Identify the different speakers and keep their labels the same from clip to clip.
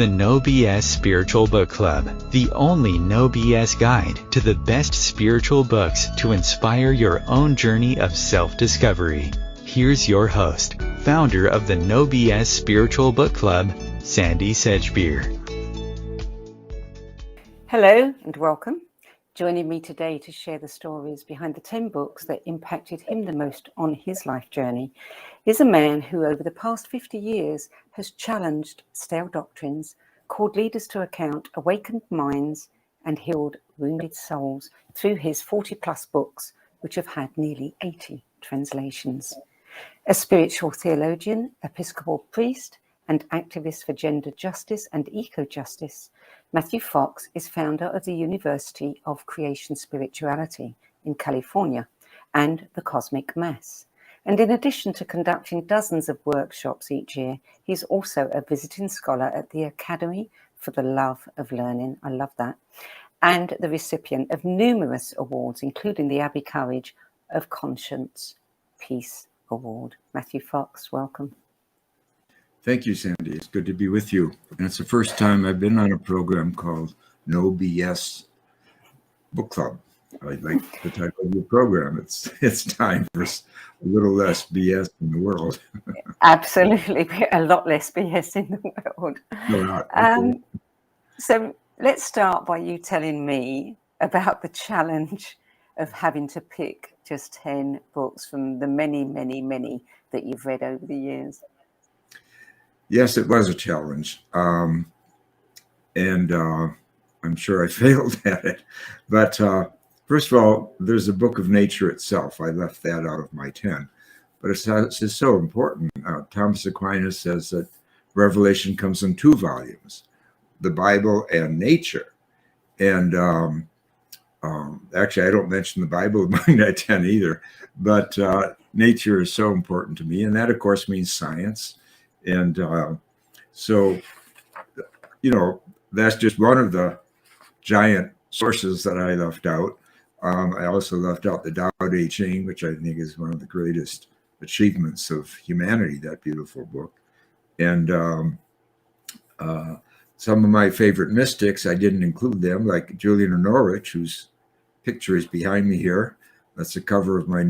Speaker 1: The No BS Spiritual Book Club, the only no BS guide to the best spiritual books to inspire your own journey of self-discovery. Here's your host, founder of the No BS Spiritual Book Club, Sandie Sedgbeer.
Speaker 2: Hello and welcome. Joining me today to share the stories behind the 10 books that impacted him the most on his life journey is a man who over the past 50 years has challenged stale doctrines, called leaders to account, awakened minds and healed wounded souls through his 40-plus books, which have had nearly 80 translations. A spiritual theologian, Episcopal priest and activist for gender justice and eco-justice, Matthew Fox is founder of the University of Creation Spirituality in California and the Cosmic Mass. And in addition to conducting dozens of workshops each year, he's also a visiting scholar at the Academy for the Love of Learning, I love that, and the recipient of numerous awards, including the Abbey Courage of Conscience Peace Award. Matthew Fox, welcome.
Speaker 3: Thank you, Sandy. It's good to be with you. And it's the first time I've been on a program called No BS Book Club. I like the title of your program. It's time for a little less BS in the world.
Speaker 2: Absolutely. A lot less BS in the world. So let's start by you telling me about the challenge of having to pick just 10 books from the many, many, many that you've read over the years.
Speaker 3: Yes, it was a challenge. And I'm sure I failed at it. But first of all, there's the Book of Nature itself. I left that out of my 10. But it's just so important. Thomas Aquinas says that Revelation comes in 2 volumes, the Bible and nature. And actually, I don't mention the Bible among that 10 either. But nature is so important to me. And that, of course, means science. And so, that's just one of the giant sources that I left out. I also left out the Tao Te Ching, which I think is one of the greatest achievements of humanity, that beautiful book. And some of my favorite mystics, I didn't include them, like Julian of Norwich, whose picture is behind me here. That's the cover of my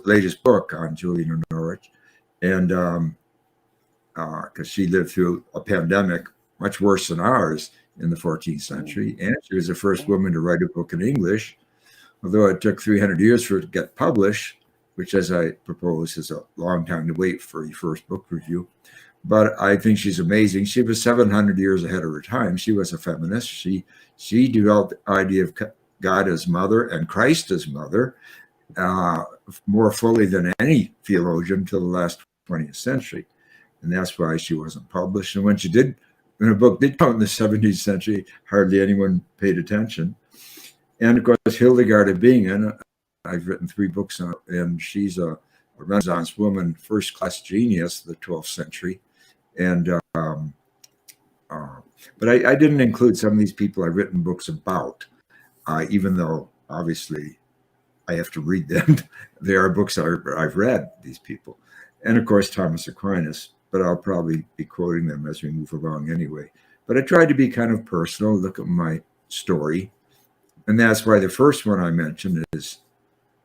Speaker 3: latest book on Julian of Norwich. And because she lived through a pandemic much worse than ours in the 14th century. And she was the first woman to write a book in English, although it took 300 years for it to get published, which, as I propose, is a long time to wait for your first book review. But I think she's amazing. She was 700 years ahead of her time. She was a feminist. She developed the idea of God as mother and Christ as mother more fully than any theologian until the last 20th century. And that's why she wasn't published. And when a book did come in the 17th century, hardly anyone paid attention. And of course, Hildegard of Bingen, I've written 3 books on it, and she's a Renaissance woman, first-class genius of the 12th century. And but I didn't include some of these people I've written books about, even though obviously I have to read them. They are books I've read, these people. And of course, Thomas Aquinas. But I'll probably be quoting them as we move along anyway. But I tried to be kind of personal, look at my story. And that's why the first one I mentioned is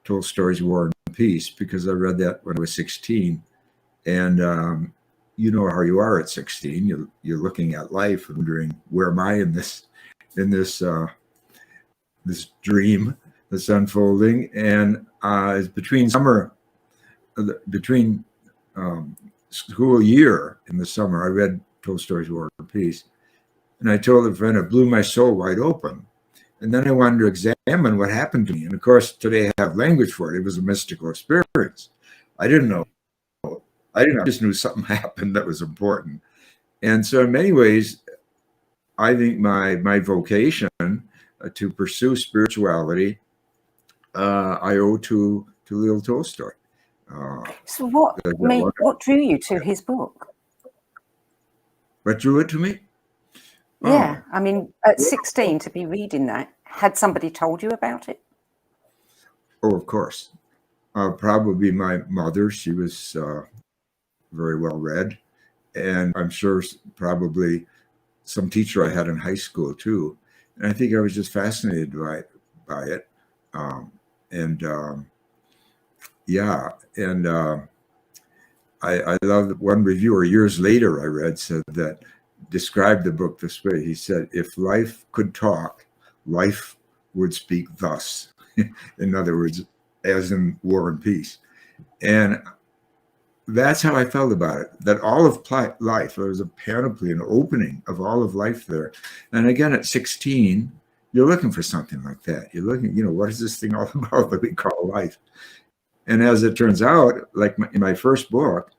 Speaker 3: Tolstoy's War and Peace, because I read that when I was 16. And you know how you are at 16. You're looking at life and wondering, where am I in this dream that's unfolding? And between school year in the summer, I read Tolstoy's War and Peace, and I told a friend it blew my soul wide open. And then I wanted to examine what happened to me. And of course, today I have language for it. It was a mystical experience. I didn't know. I just knew something happened that was important. And so in many ways, I think my vocation to pursue spirituality, I owe to Leo Tolstoy.
Speaker 2: So what drew you to his book?
Speaker 3: What drew it to me?
Speaker 2: Yeah, I mean, at 16 to be reading that, had somebody told you about it?
Speaker 3: Oh, of course. Probably my mother. She was very well read. And I'm sure probably some teacher I had in high school too. And I think I was just fascinated by it. I love one reviewer years later I read said that described the book this way. He said, if life could talk, life would speak thus. In other words, as in War and Peace. And that's how I felt about it, that all of life, there was a panoply, an opening of all of life there. And again, at 16, you're looking for something like that. You're looking, what is this thing all about that we call life? And as it turns out, like in my first book,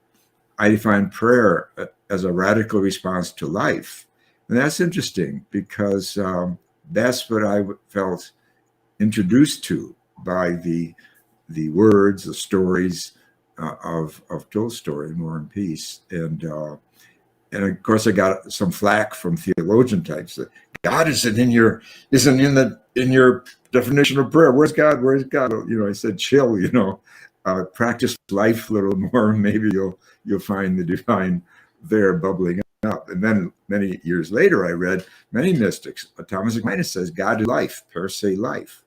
Speaker 3: I define prayer as a radical response to life. And that's interesting because that's what I felt introduced to by the words, the stories of Tolstoy in War and Peace. And of course I got some flack from theologian types that God isn't in your definition of prayer. Where's God? Where's God? I said, chill, practice life a little more, maybe you'll find the divine there bubbling up. And then many years later, I read many mystics. Thomas Aquinas says God is life, per se life.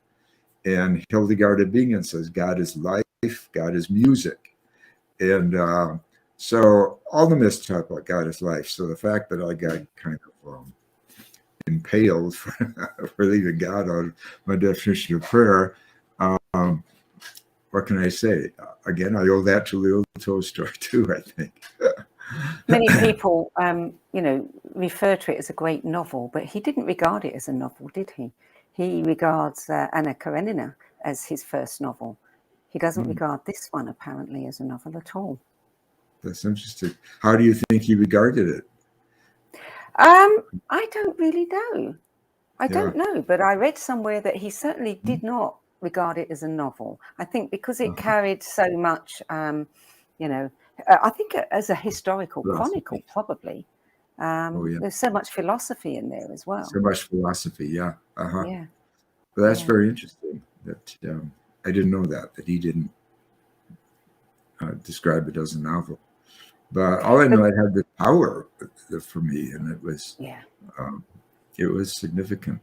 Speaker 3: And Hildegard of Bingen says God is life, God is music. And so all the mystics talk about God is life. So the fact that I got kind of impaled for leaving God out of my definition of prayer, what can I say? Again, I owe that to Leo Tolstoy too, I think.
Speaker 2: Many people, refer to it as a great novel, but he didn't regard it as a novel, did he? He regards Anna Karenina as his first novel. He doesn't regard this one, apparently, as a novel at all.
Speaker 3: That's interesting. How do you think he regarded it?
Speaker 2: I don't really know. I don't know, but I read somewhere that he certainly did not regard it as a novel. I think because it carried so much, I think as a historical chronicle, probably. There's so much philosophy in there as well.
Speaker 3: So much philosophy, yeah.
Speaker 2: Yeah.
Speaker 3: Well, that's very interesting. That I didn't know that he didn't describe it as a novel. But all I know, it had the power for me, and it was significant.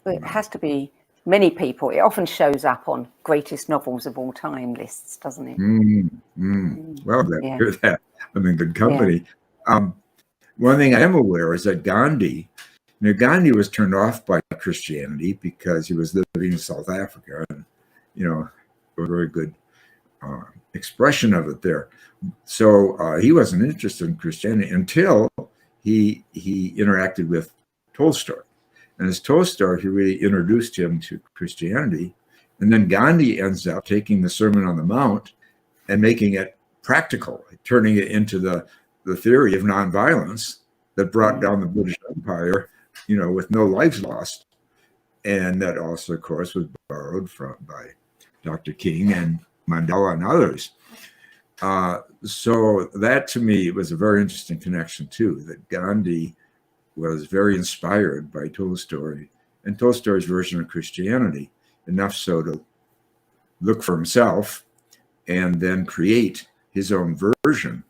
Speaker 2: But it has to be. Many people, it often shows up on greatest novels of all time lists, doesn't it?
Speaker 3: Well, hear that. I'm in good company. One thing I am aware is that Gandhi was turned off by Christianity because he was living in South Africa, and a very good expression of it there. So he wasn't interested in Christianity until he interacted with Tolstoy. And as Tolstoy, he really introduced him to Christianity. And then Gandhi ends up taking the Sermon on the Mount and making it practical, turning it into the theory of nonviolence that brought down the British Empire, with no lives lost. And that also, of course, was borrowed by Dr. King and Mandela and others. So that, to me, was a very interesting connection, too, that Gandhi was very inspired by Tolstoy and Tolstoy's version of Christianity, enough so to look for himself and then create his own version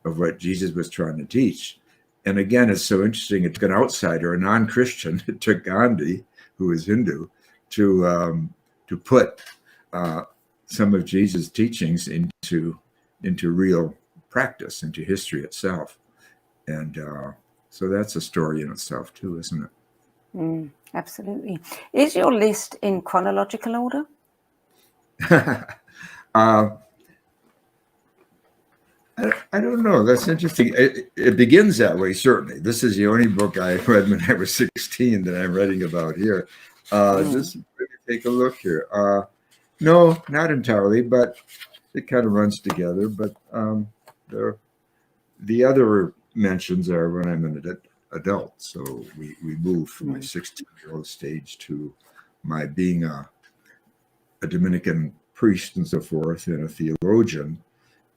Speaker 3: of what Jesus was trying to teach. And again, it's so interesting. It took an outsider, a non-Christian. It took Gandhi, who is Hindu, to put some of Jesus' teachings into real practice, into history itself. And so that's a story in itself too, isn't it?
Speaker 2: Absolutely. Is your list in chronological order?
Speaker 3: I don't know. That's interesting. It begins that way, certainly. This is the only book I read when I was 16 that I'm writing about here. Just take a look here. No, not entirely, but it kind of runs together. But the other mentions are when I'm an adult. So we move from my 16-year-old stage to my being a Dominican priest and so forth, and a theologian.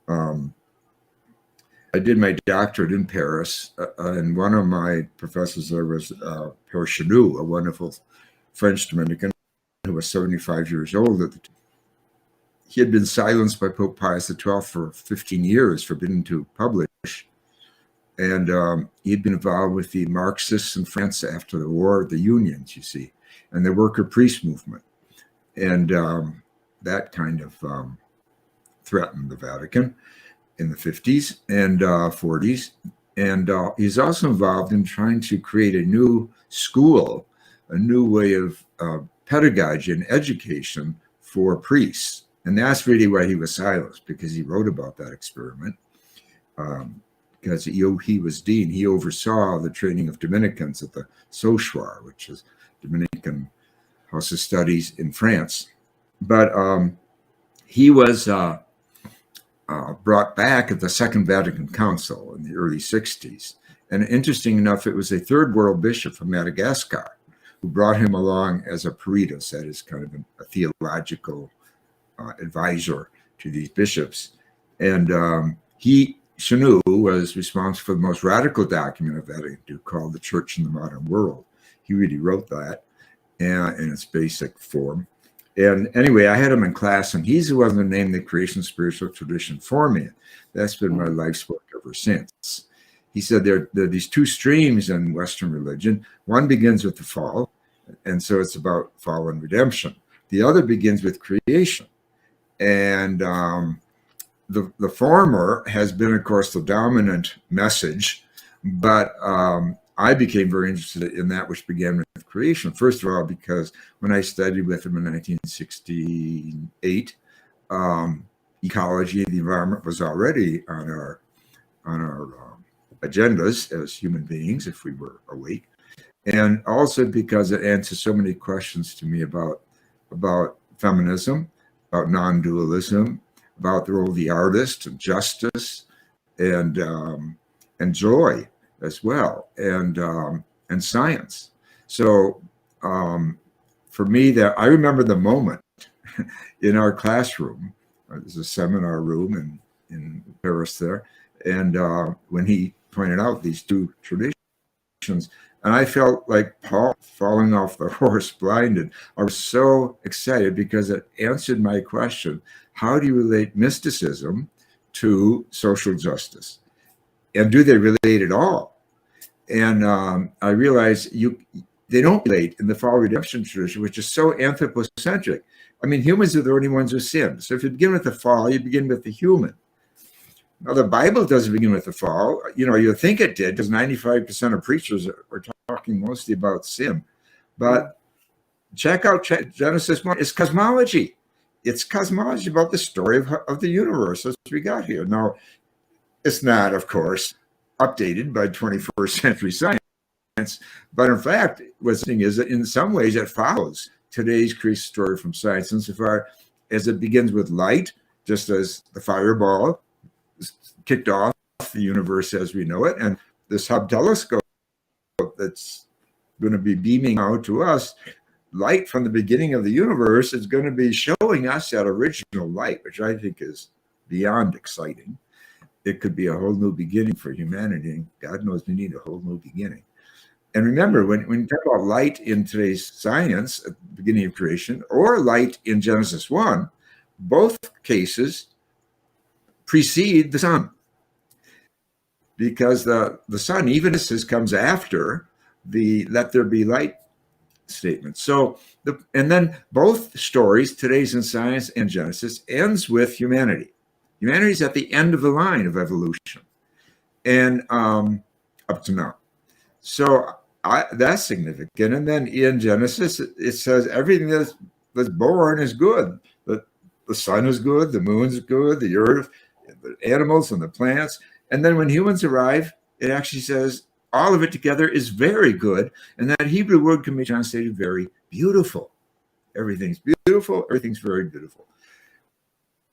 Speaker 3: I did my doctorate in Paris, and one of my professors there was Père Chanou, a wonderful French Dominican who was 75 years old at the time. He had been silenced by Pope Pius XII for 15 years, forbidden to publish. And he'd been involved with the Marxists in France after the war, the unions, you see, and the worker priest movement. And that kind of threatened the Vatican in the 50s and 40s. And he's also involved in trying to create a new school, a new way of pedagogy and education for priests. And that's really why he was silenced, because he wrote about that experiment. Because he was dean, he oversaw the training of Dominicans at the Sauchoir, which is Dominican House of Studies in France. But he was brought back at the Second Vatican Council in the early 60s. And interesting enough, it was a third world bishop from Madagascar who brought him along as a peritus, that is kind of a theological advisor to these bishops. And Chenu was responsible for the most radical document of Vatican II called The Church in the Modern World. He really wrote that in its basic form. And anyway, I had him in class, and he's the one who named the creation spiritual tradition for me. That's been my life's work ever since. He said there are these two streams in Western religion. One begins with the fall, and so it's about fall and redemption. The other begins with creation. And the former has been, of course, the dominant message, but I became very interested in that which began with creation. First of all, because when I studied with him in 1968, ecology and the environment was already on our agendas as human beings, if we were awake, and also because it answers so many questions to me about feminism, about non-dualism, about the role of the artist and justice and joy as well, and science. So for me, that I remember the moment in our classroom. There's a seminar room in Paris there, and when he pointed out these two traditions, and I felt like Paul falling off the horse blinded. I was so excited because it answered my question: how do you relate mysticism to social justice? And do they relate at all? And I realized they don't relate in the fall redemption tradition, which is so anthropocentric. I mean, humans are the only ones who sin. So if you begin with the fall, you begin with the human. Now, the Bible doesn't begin with the fall. You think it did, because 95% of preachers are talking mostly about sin. But check out Genesis 1. It's cosmology. It's cosmology about the story of the universe as we got here. Now, it's not, of course, updated by 21st century science, but in fact, what's interesting is that in some ways it follows today's creation story from science insofar as it begins with light, just as the fireball kicked off the universe as we know it, and this Hubble telescope that's going to be beaming out to us light from the beginning of the universe is going to be showing us that original light, which I think is beyond exciting. It could be a whole new beginning for humanity. God knows we need a whole new beginning. And remember, when you talk about light in today's science at the beginning of creation, or light in Genesis 1, both cases precede the sun. Because the sun, even as this comes after the let there be light statement. So, and then both stories, today's in science and Genesis, ends with humanity. Humanity is at the end of the line of evolution, and up to now. So that's significant. And then in Genesis, it says everything that's born is good. The sun is good, the moon is good, the earth, the animals and the plants. And then when humans arrive, it actually says all of it together is very good. And that Hebrew word can be translated very beautiful. Everything's beautiful. Everything's very beautiful.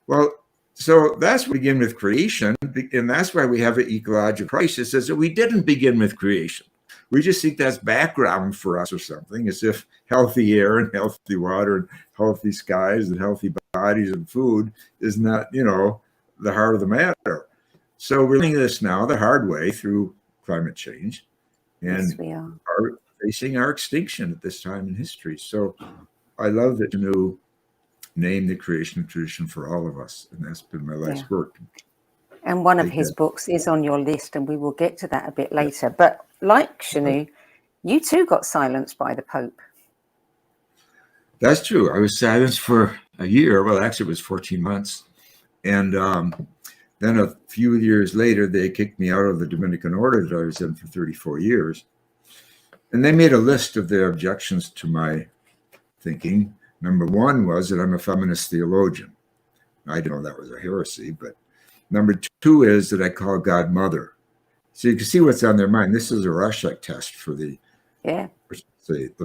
Speaker 3: Well, so that's we begin with creation. And that's why we have an ecological crisis, is that we didn't begin with creation. We just think that's background for us or something, as if healthy air and healthy water and healthy skies and healthy bodies and food is not, the heart of the matter. So we're learning this now the hard way through climate change, and
Speaker 2: Yes, we are
Speaker 3: facing our extinction at this time in history. So I love that you name the creation tradition for all of us, and that's been my life's work.
Speaker 2: And one of
Speaker 3: Take
Speaker 2: his
Speaker 3: care.
Speaker 2: books is on your list, and we will get to that a bit later. But like Shanu, you too got silenced by the Pope.
Speaker 3: That's true. I was silenced for a year. Well, actually, it was 14 months. And then a few years later, they kicked me out of the Dominican order that I was in for 34 years. And they made a list of their objections to my thinking. Number one was that I'm a feminist theologian. I didn't know that was a heresy, but number two is that I call God mother. So you can see what's on their mind. This is a Rorschach test for the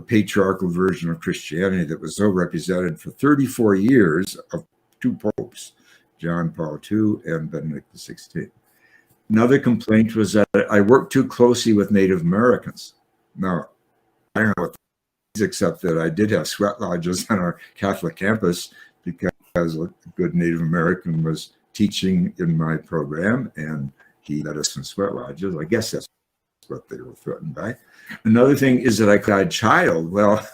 Speaker 3: patriarchal version of Christianity that was so represented for 34 years of two popes, John Paul II and Benedict XVI. Another complaint was that I worked too closely with Native Americans. Now, I don't know what that is, except that I did have sweat lodges on our Catholic campus because a good Native American was teaching in my program, and he led us in sweat lodges. I guess that's what they were threatened by. Another thing is that I cried child. Well,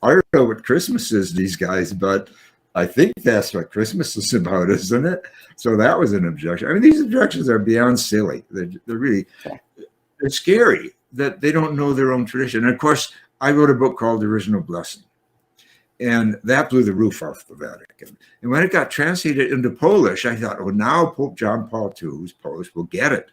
Speaker 3: I don't know what Christmas is, these guys, but I think that's what Christmas is about, isn't it? So that was an objection. I mean, these objections are beyond silly. They're really, they're scary that they don't know their own tradition. And of course, I wrote a book called The Original Blessing, and that blew the roof off the Vatican. And when it got translated into Polish, I thought, oh, now Pope John Paul II, who's Polish, will get it.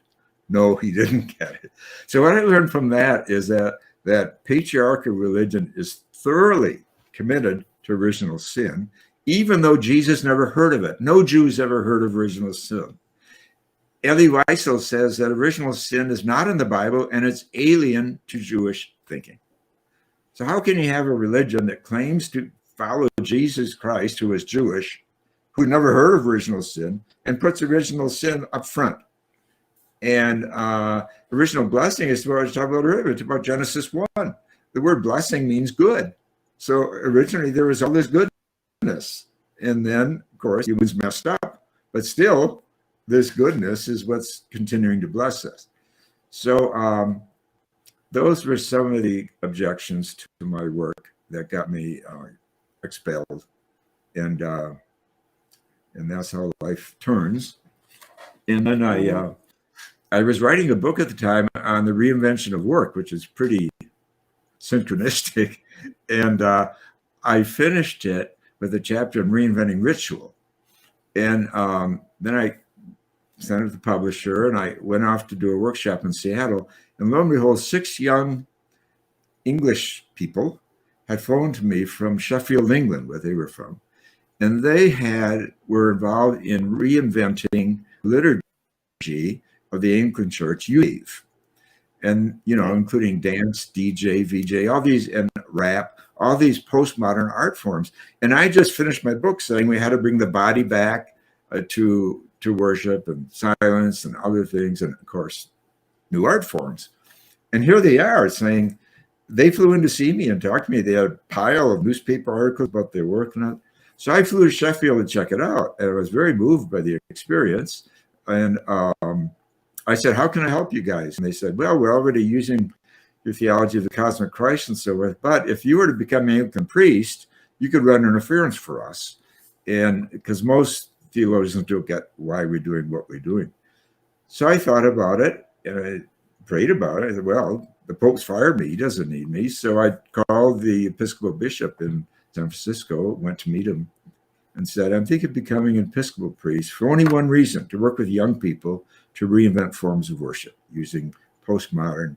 Speaker 3: No, he didn't get it. So what I learned from that is that patriarchal religion is thoroughly committed to original sin, even though Jesus never heard of it. No Jews ever heard of original sin. Elie Wiesel says that original sin is not in the Bible and it's alien to Jewish thinking. So how can you have a religion that claims to follow Jesus Christ, who is Jewish, who never heard of original sin, and puts original sin up front? And original blessing is what I was talking about earlier. It's about Genesis 1. The word blessing means good. So originally there was all this goodness. And then, of course, it was messed up. But still, this goodness is what's continuing to bless us. So those were some of the objections to my work that got me expelled. And that's how life turns. And then I was writing a book at the time on the reinvention of work, which is pretty synchronistic. And I finished it with a chapter on reinventing ritual. And then I sent it to the publisher, and I went off to do a workshop in Seattle. And lo and behold, 6 young English people had phoned to me from Sheffield, England, where they were from. And they were involved in reinventing liturgy of the Anglican Church, and including dance, DJ, VJ, all these, and rap, all these postmodern art forms. And I just finished my book saying we had to bring the body back to worship and silence and other things, and of course, new art forms. And here they are saying they flew in to see me and talk to me. They had a pile of newspaper articles about their work and that. So I flew to Sheffield to check it out, and I was very moved by the experience. And I said, how can I help you guys? And they said, well, we're already using your theology of the cosmic Christ and so forth. But if you were to become an Anglican priest, you could run interference for us. And because most theologians don't get why we're doing what we're doing. So I thought about it and I prayed about it. I said, well, the Pope's fired me. He doesn't need me. So I called the Episcopal bishop in San Francisco, went to meet him, and said, I'm thinking of becoming an Episcopal priest for only one reason, to work with young people to reinvent forms of worship using postmodern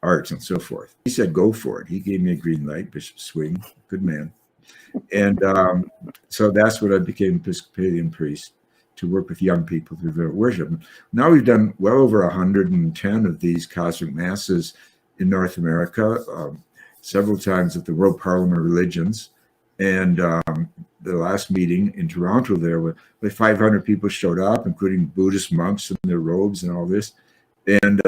Speaker 3: arts and so forth. He said, go for it. He gave me a green light, Bishop Swing, good man. And so that's what I became Episcopalian priest, to work with young people to reinvent worship. Now we've done well over 110 of these cosmic masses in North America, several times at the World Parliament of Religions. And the last meeting in Toronto there, where 500 people showed up, including Buddhist monks in their robes and all this. And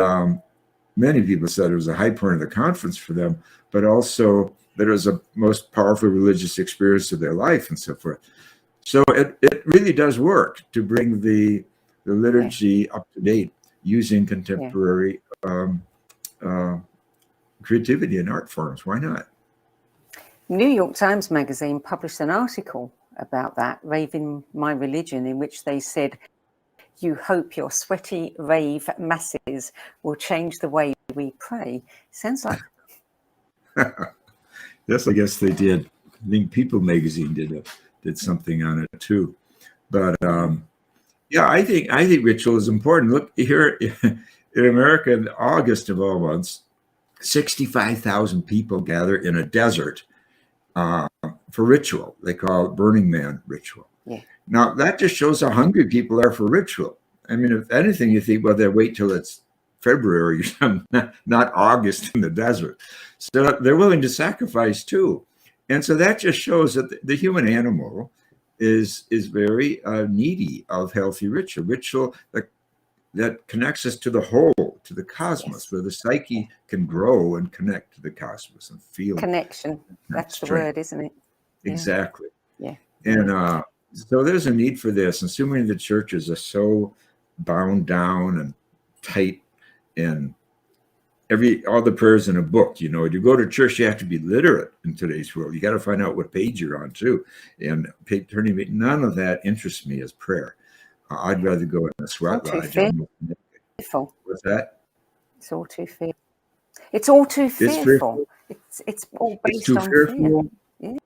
Speaker 3: many people said it was a high point of the conference for them, but also that it was a most powerful religious experience of their life and so forth. So it really does work to bring the liturgy up to date using contemporary creativity and art forms. Why not?
Speaker 2: New York Times Magazine published an article about that, Raving My Religion, in which they said you hope your sweaty rave masses will change the way we pray. Sounds like...
Speaker 3: Yes, I guess they did. I think People magazine did something on it too. But yeah, I think ritual is important. Look here in America, in August of all months, 65,000 people gather in a desert for ritual. They call it Burning Man ritual.
Speaker 2: Yeah.
Speaker 3: Now, that just shows how hungry people are for ritual. I mean, if anything, you think, well, they'll wait till it's February, not August in the desert. So they're willing to sacrifice too. And so that just shows that the human animal is very needy of healthy ritual that connects us to the whole, to the cosmos, yes, where the psyche can grow and connect to the cosmos and feel
Speaker 2: connection. That's the word, isn't it?
Speaker 3: Exactly.
Speaker 2: Yeah.
Speaker 3: And so there's a need for this, and so many of the churches are so bound down and tight, and all the prayers in a book. You know, you go to church, you have to be literate in today's world. You got to find out what page you're on too, and none of that interests me as prayer. I'd rather go in a sweat lodge.
Speaker 2: Fearful.
Speaker 3: What's that?
Speaker 2: It's all too fearful. It's all too fearful. It's all based on fear.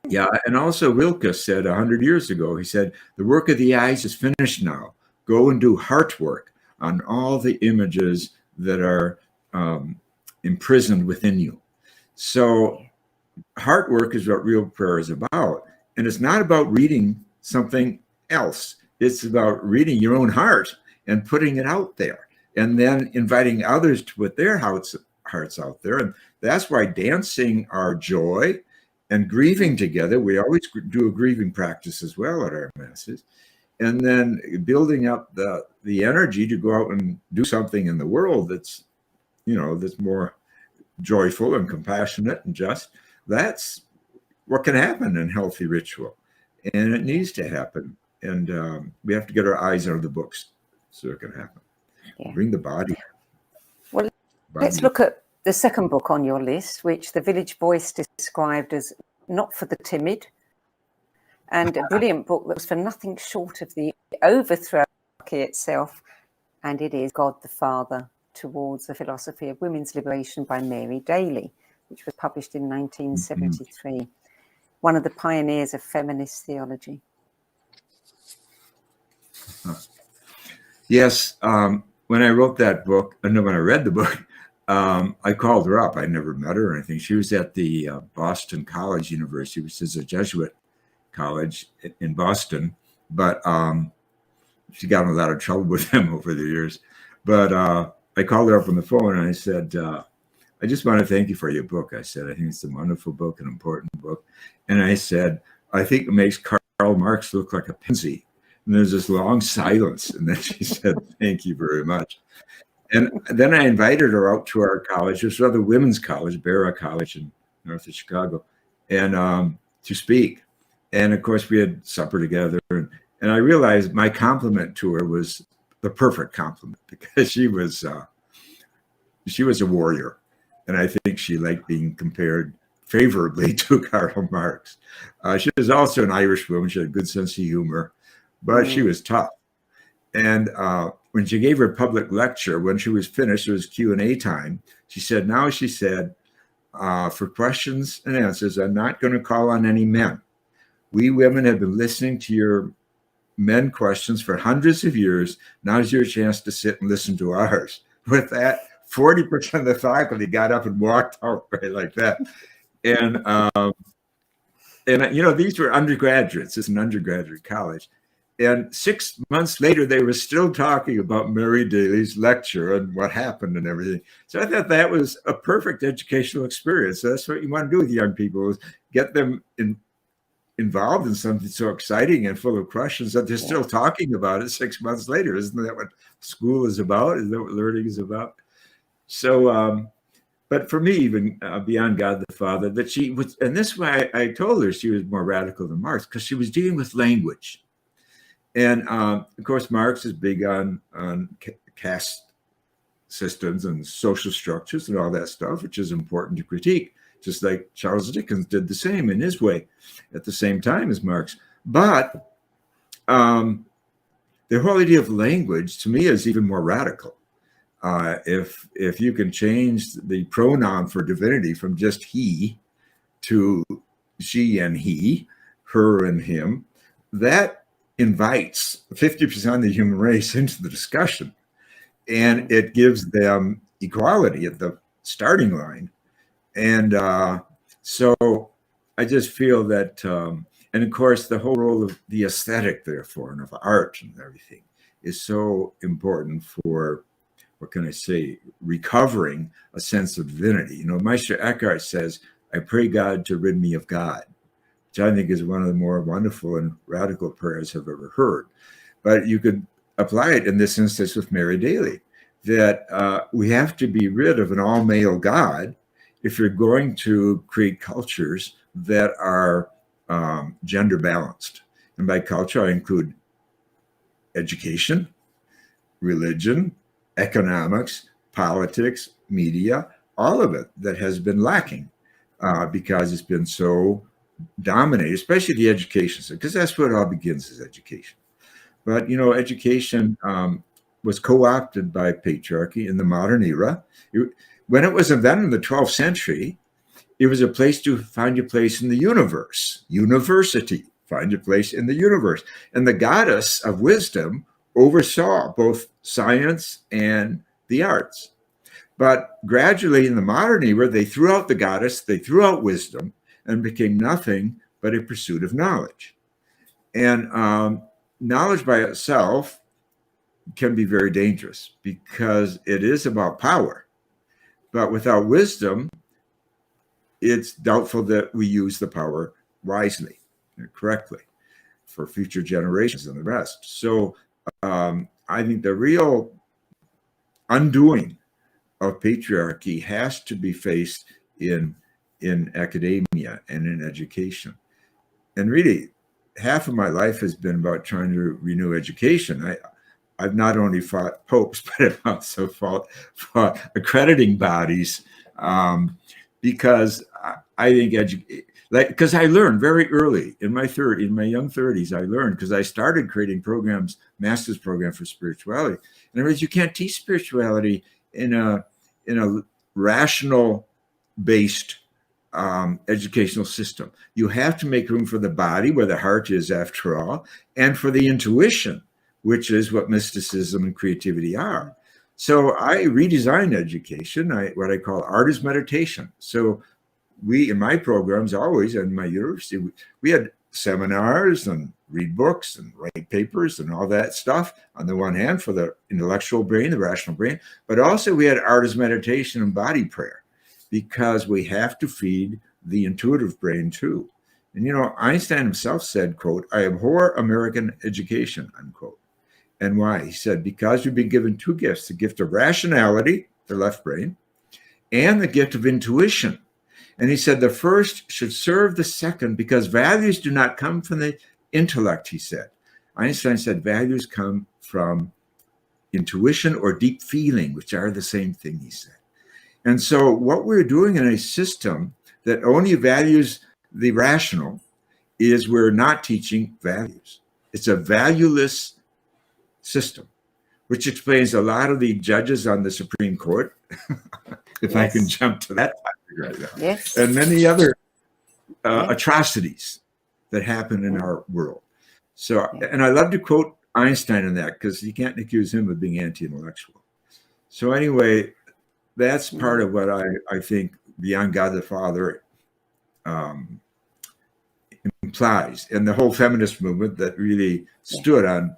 Speaker 3: Yeah, and also Rilke said 100 years ago, he said, the work of the eyes is finished now. Go and do heart work on all the images that are imprisoned within you. So heart work is what real prayer is about. And it's not about reading something else. It's about reading your own heart and putting it out there, and then inviting others to put their hearts out there. And that's why dancing our joy and grieving together, we always do a grieving practice as well at our masses, and then building up the energy to go out and do something in the world that's, that's more joyful and compassionate and just. That's what can happen in healthy ritual, and it needs to happen. And we have to get our eyes out of the books so it can happen. Yeah. Bring the body.
Speaker 2: Well, let's look at the second book on your list, which the Village Voice described as not for the timid, and a brilliant book that was for nothing short of the overthrow itself. And it is God the Father Towards the Philosophy of Women's Liberation by Mary Daly, which was published in 1973. One of the pioneers of feminist theology.
Speaker 3: Yes, when I wrote that book, when I read the book, I called her up. I never met her or anything. She was at the Boston College University, which is a Jesuit college in Boston, but she got in a lot of trouble with them over the years. But I called her up on the phone and I said, I just want to thank you for your book. I said, I think it's a wonderful book, an important book. And I said, I think it makes Karl Marx look like a pansy. And there's this long silence. And then she said, thank you very much. And then I invited her out to our college. There's another women's college, Barra College in north of Chicago, and to speak. And of course, we had supper together. And I realized my compliment to her was the perfect compliment, because she was a warrior. And I think she liked being compared favorably to Karl Marx. She was also an Irish woman. She had a good sense of humor, but she was tough. And when she gave her public lecture, when she was finished, it was Q&A time. She said, for questions and answers, I'm not going to call on any men. We women have been listening to your men questions for hundreds of years. Now's your chance to sit and listen to ours. With that, 40% of the faculty got up and walked out right like that. And these were undergraduates. It's an undergraduate college. And 6 months later, they were still talking about Mary Daly's lecture and what happened and everything. So I thought that was a perfect educational experience. So that's what you want to do with young people, is get them involved in something so exciting and full of questions that they're still talking about it 6 months later. Isn't that what school is about? Isn't that what learning is about? So, but for me, even beyond God the Father, that she was, and this is why I told her she was more radical than Marx, because she was dealing with language. And of course, Marx is big on caste systems and social structures and all that stuff, which is important to critique, just like Charles Dickens did the same in his way at the same time as Marx. But the whole idea of language, to me, is even more radical. If you can change the pronoun for divinity from just he to she and he, her and him, that invites 50% of the human race into the discussion. And it gives them equality at the starting line. And so I just feel that, and of course, the whole role of the aesthetic, therefore, and of art and everything is so important for, what can I say, recovering a sense of divinity. You know, Meister Eckhart says, I pray God to rid me of God, which I think is one of the more wonderful and radical prayers I've ever heard. But you could apply it in this instance with Mary Daly, that we have to be rid of an all-male God if you're going to create cultures that are gender balanced. And by culture, I include education, religion, economics, politics, media, all of it that has been lacking because it's been so dominated, especially the education system, because that's where it all begins, is education. But, you know, education was co-opted by patriarchy in the modern era. When it was invented in the 12th century, it was a place to find your place in the universe. University, find your place in the universe. And the goddess of wisdom oversaw both science and the arts. But gradually in the modern era, they threw out the goddess, they threw out wisdom, and became nothing but a pursuit of knowledge. And knowledge by itself can be very dangerous because it is about power. But without wisdom, it's doubtful that we use the power wisely and correctly for future generations and the rest. So I think the real undoing of patriarchy has to be faced in academia and in education. And really, half of my life has been about trying to renew education. I've not only fought popes, but I've also fought accrediting bodies because I think because I learned very early in my young 30s, I learned because I started creating programs, master's program for spirituality. And I realized you can't teach spirituality in a rational based educational system. You have to make room for the body, where the heart is after all, and for the intuition, which is what mysticism and creativity are. So I redesigned education, what I call art is meditation. So we, in my programs always, in my university, we had seminars and read books and write papers and all that stuff on the one hand for the intellectual brain, the rational brain, but also we had art as meditation and body prayer because we have to feed the intuitive brain too. And, you know, Einstein himself said, quote, I abhor American education, unquote. And why? He said, because you've been given two gifts, the gift of rationality, the left brain, and the gift of intuition. And he said, the first should serve the second because values do not come from the intellect, he said. Einstein said values come from intuition or deep feeling, which are the same thing, he said. And so what we're doing in a system that only values the rational is we're not teaching values. It's a valueless system, which explains a lot of the judges on the Supreme Court, if I can jump to that topic right now, and many other atrocities that happen in our world. So, and I love to quote Einstein on that because you can't accuse him of being anti-intellectual. So anyway, that's part of what I think Beyond God the Father implies, and the whole feminist movement that really stood on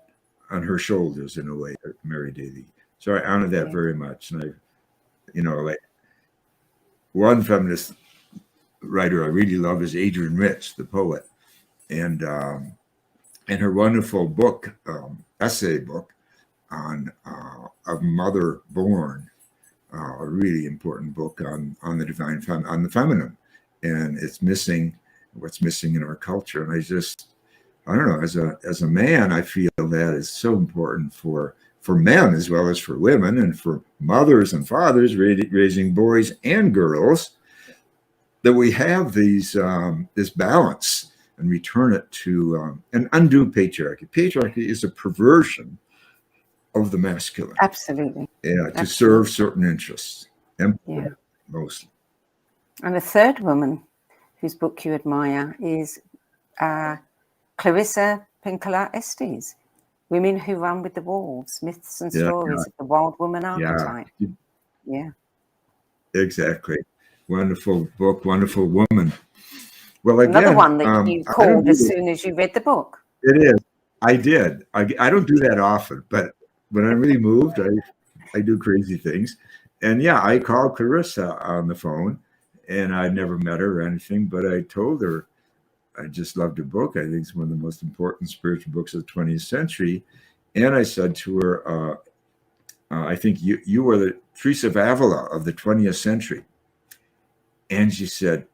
Speaker 3: her shoulders in a way, Mary Daly. So I honor that very much. And like one feminist writer I really love is Adrienne Rich, the poet, and her wonderful book, essay book on Of Mother Born, a really important book on the divine, on the feminine, and what's missing in our culture. And I don't know, as a man, I feel that is so important for men as well as for women, and for mothers and fathers raising boys and girls, that we have this balance. and return it to and undo patriarchy. Patriarchy is a perversion of the masculine.
Speaker 2: Absolutely.
Speaker 3: Yeah, to serve certain interests, mostly.
Speaker 2: And a third woman whose book you admire is Clarissa Pinkola Estes, Women Who Run with the Wolves, Myths and Stories of the Wild Woman Archetype. Yeah.
Speaker 3: Exactly. Wonderful book, wonderful woman. Well, again,
Speaker 2: another one that you called as soon as you read the book.
Speaker 3: It is. I did. I don't do that often, but when I'm really moved, I do crazy things. And yeah, I called Clarissa on the phone, and I'd never met her or anything, but I told her I just loved her book. I think it's one of the most important spiritual books of the 20th century. And I said to her, I think you were the Teresa of Avila of the 20th century. And she said,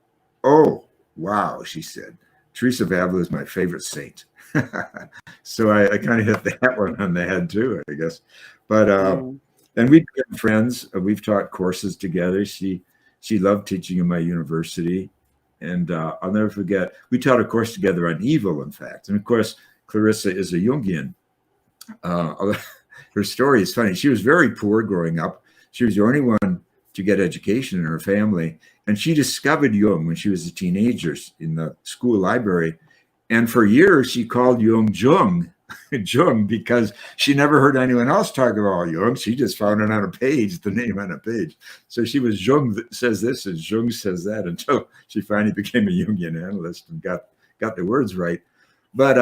Speaker 3: oh, wow, she said, Teresa of Avila is my favorite saint. So I kind of hit that one on the head too, I guess. But and we've been friends. We've taught courses together. She loved teaching in my university. And I'll never forget, we taught a course together on evil, in fact. And of course, Clarissa is a Jungian. Her story is funny. She was very poor growing up. She was the only one to get education in her family. And she discovered Jung when she was a teenager in the school library. And for years, she called Jung Jung, because she never heard anyone else talk about Jung. She just found it on a page, the name on a page. So she was Jung that says this and Jung says that, until she finally became a Jungian analyst and got the words right. But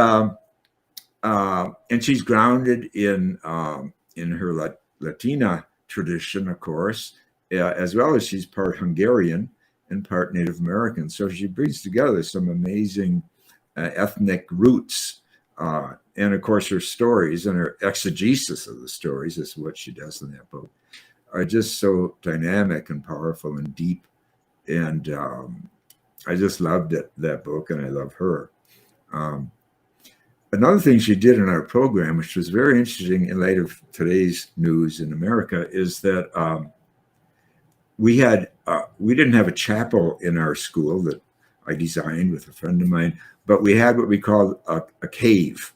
Speaker 3: and she's grounded in her Latina tradition, of course, as well as she's part Hungarian and part Native American. So she brings together some amazing ethnic roots. And of course, her stories and her exegesis of the stories is what she does in that book, are just so dynamic and powerful and deep. And I just loved that book, and I love her. Another thing she did in our program, which was very interesting in light of today's news in America, is that we didn't have a chapel in our school that I designed with a friend of mine, but we had what we called a cave,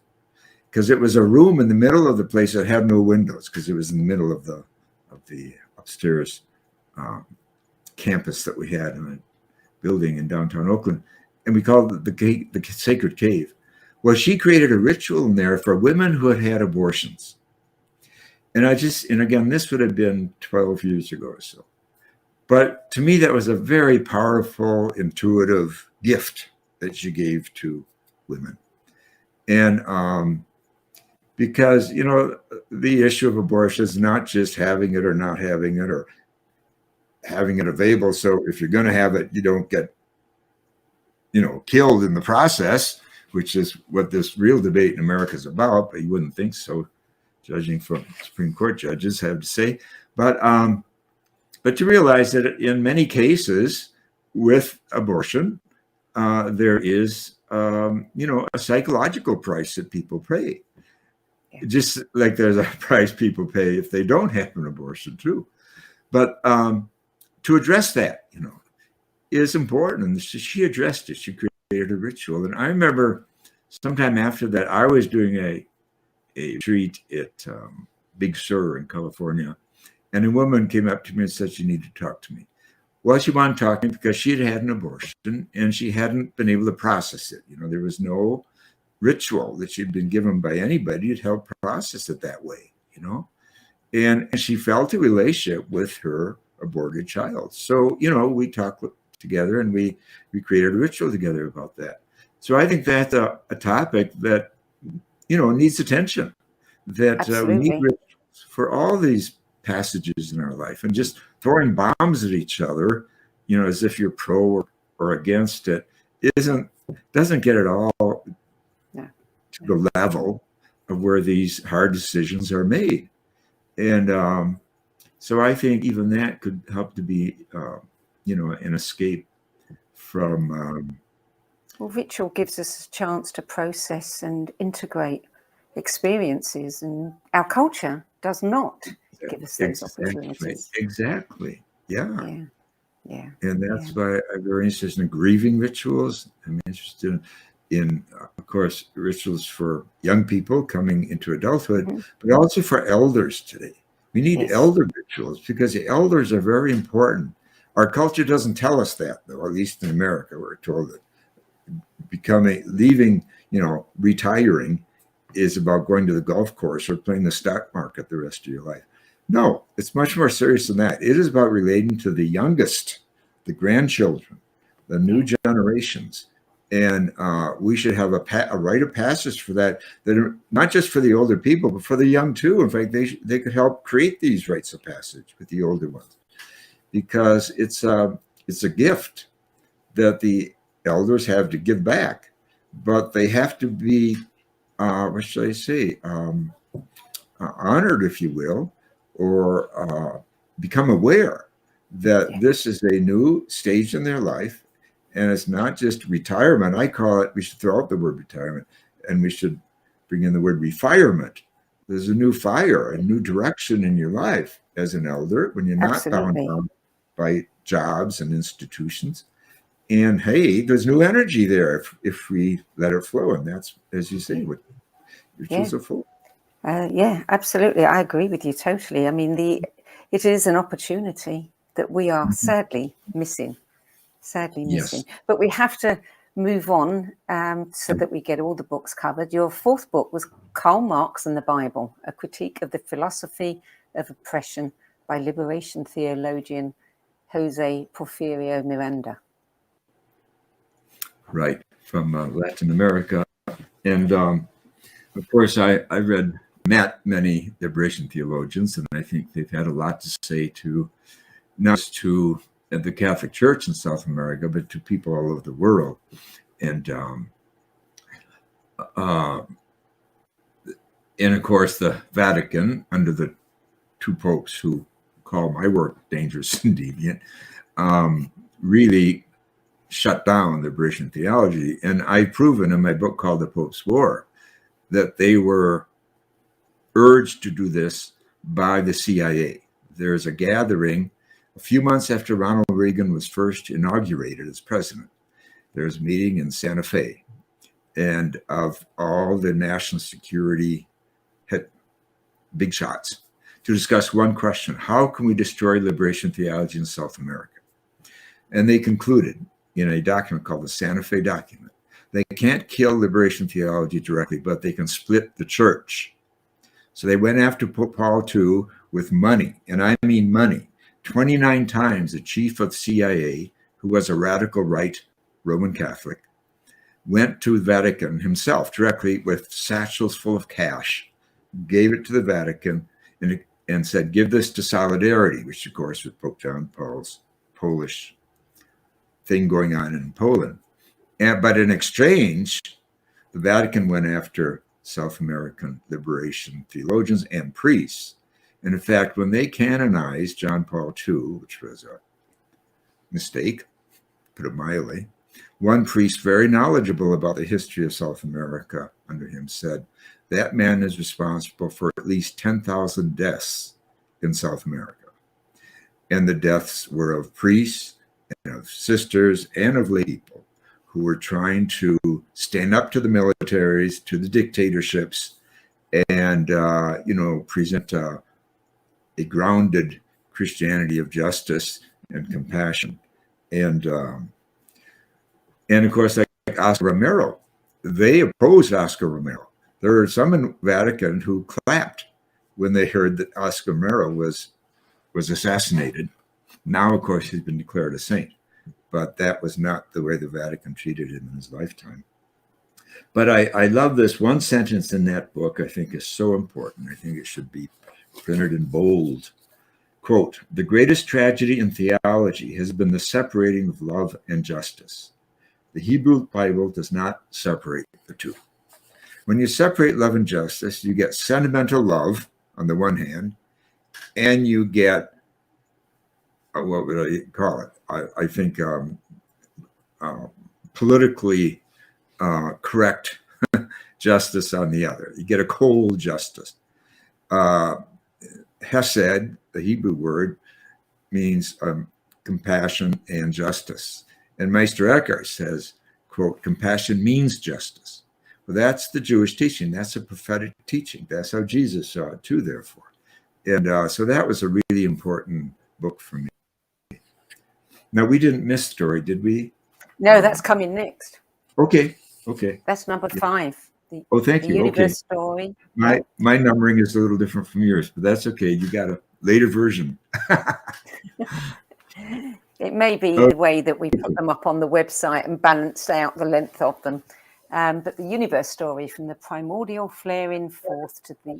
Speaker 3: because it was a room in the middle of the place that had no windows, because it was in the middle of the upstairs campus that we had in a building in downtown Oakland, and we called it the Sacred Cave. Well, she created a ritual in there for women who had had abortions. And again, this would have been 12 years ago or so. But to me, that was a very powerful, intuitive gift that she gave to women. And because, the issue of abortion is not just having it or not having it, or having it available. So if you're going to have it, you don't get, killed in the process, which is what this real debate in America is about. But you wouldn't think so, judging from Supreme Court judges have to say. But to realize that in many cases with abortion, there is, a psychological price that people pay. Just like there's a price people pay if they don't have an abortion too. But to address that, is important. And she addressed it. She created a ritual. And I remember sometime after that, I was doing a retreat at Big Sur in California. And a woman came up to me and said she needed to talk to me. Well, she wanted to talk to me because she had an abortion and she hadn't been able to process it. There was no ritual that she'd been given by anybody to help process it that way, And she felt a relationship with her aborted child. So, we talked together and we created a ritual together about that. So I think that's a topic that, needs attention, that we need rituals for all these passages in our life. And just throwing bombs at each other, as if you're pro or against it, doesn't get it all to the level of where these hard decisions are made. And so I think even that could help to be, an escape from.
Speaker 2: Well, ritual gives us a chance to process and integrate experiences, and our culture does not give us those opportunities.
Speaker 3: Exactly. Yeah.
Speaker 2: Yeah.
Speaker 3: And that's why I'm very interested in grieving rituals. I'm interested in in, of course, rituals for young people coming into adulthood,
Speaker 2: Mm-hmm.
Speaker 3: but also for elders today. We need
Speaker 2: Yes.
Speaker 3: elder rituals because the elders are very important. Our culture doesn't tell us that, though, at least in America, we're told that leaving, retiring is about going to the golf course or playing the stock market the rest of your life. No, it's much more serious than that. It is about relating to the youngest, the grandchildren, the new generations. And we should have a rite of passage for that are not just for the older people, but for the young too. In fact, they could help create these rites of passage with the older ones, because it's a gift that the elders have to give back, but they have to be, what should I say, honored, if you will, or become aware that this is a new stage in their life, and it's not just retirement. I call it, we should throw out the word retirement, and we should bring in the word refirement. There's a new fire, a new direction in your life as an elder when you're not bound down by jobs and institutions. And hey, there's new energy there if we let it flow. And that's, as you say, what rituals are for.
Speaker 2: Yeah, absolutely. I agree with you totally. I mean, it is an opportunity that we are sadly missing.
Speaker 3: Yes.
Speaker 2: But we have to move on so that we get all the books covered. Your fourth book was Karl Marx and the Bible, a critique of the philosophy of oppression by liberation theologian Jose Porfirio Miranda.
Speaker 3: Right, from Latin America. And of course, I met many liberation theologians, and I think they've had a lot to say to not just to the Catholic Church in South America, but to people all over the world. And of course, the Vatican, under the two popes who call my work dangerous and deviant, really shut down liberation theology. And I've proven in my book called The Pope's War that they were urged to do this by the CIA. There's a gathering a few months after Ronald Reagan was first inaugurated as president. There's a meeting in Santa Fe, and of all the national security big shots, to discuss one question: how can we destroy liberation theology in South America? And they concluded in a document called the Santa Fe document, they can't kill liberation theology directly, but they can split the church. So they went after Pope Paul II with money, and I mean money. 29 times the chief of CIA, who was a radical right Roman Catholic, went to the Vatican himself directly with satchels full of cash, gave it to the Vatican, and said, give this to Solidarity, which of course was Pope John Paul's Polish thing going on in Poland. But in exchange, the Vatican went after South American liberation theologians and priests. And in fact, when they canonized John Paul II, which was a mistake, put it mildly, one priest very knowledgeable about the history of South America under him said, that man is responsible for at least 10,000 deaths in South America. And the deaths were of priests and of sisters and of lay people who were trying to stand up to the militaries, to the dictatorships, and, present a grounded Christianity of justice and compassion. And of course, like Oscar Romero, they opposed Oscar Romero. There are some in Vatican who clapped when they heard that Oscar Romero was assassinated. Now, of course, he's been declared a saint, but that was not the way the Vatican treated him in his lifetime. But I love this one sentence in that book. I think is so important. I think it should be printed in bold. Quote, the greatest tragedy in theology has been the separating of love and justice. The Hebrew Bible does not separate the two. When you separate love and justice, you get sentimental love on the one hand, and you get, what would I call it? I think politically correct justice on the other. You get a cold justice. Hesed, the Hebrew word, means compassion and justice. And Meister Eckhart says, quote, compassion means justice. Well, that's the Jewish teaching. That's a prophetic teaching. That's how Jesus saw it too, therefore. And so that was a really important book for me. Now, we didn't miss story, did we?
Speaker 2: No, that's coming next.
Speaker 3: Okay.
Speaker 2: That's number 5.
Speaker 3: Thank
Speaker 2: the
Speaker 3: you.
Speaker 2: universe story.
Speaker 3: My numbering is a little different from yours, but that's okay. You got a later version.
Speaker 2: It may be the way that we put them up on the website and balance out the length of them. But the universe story, from the primordial flaring forth to the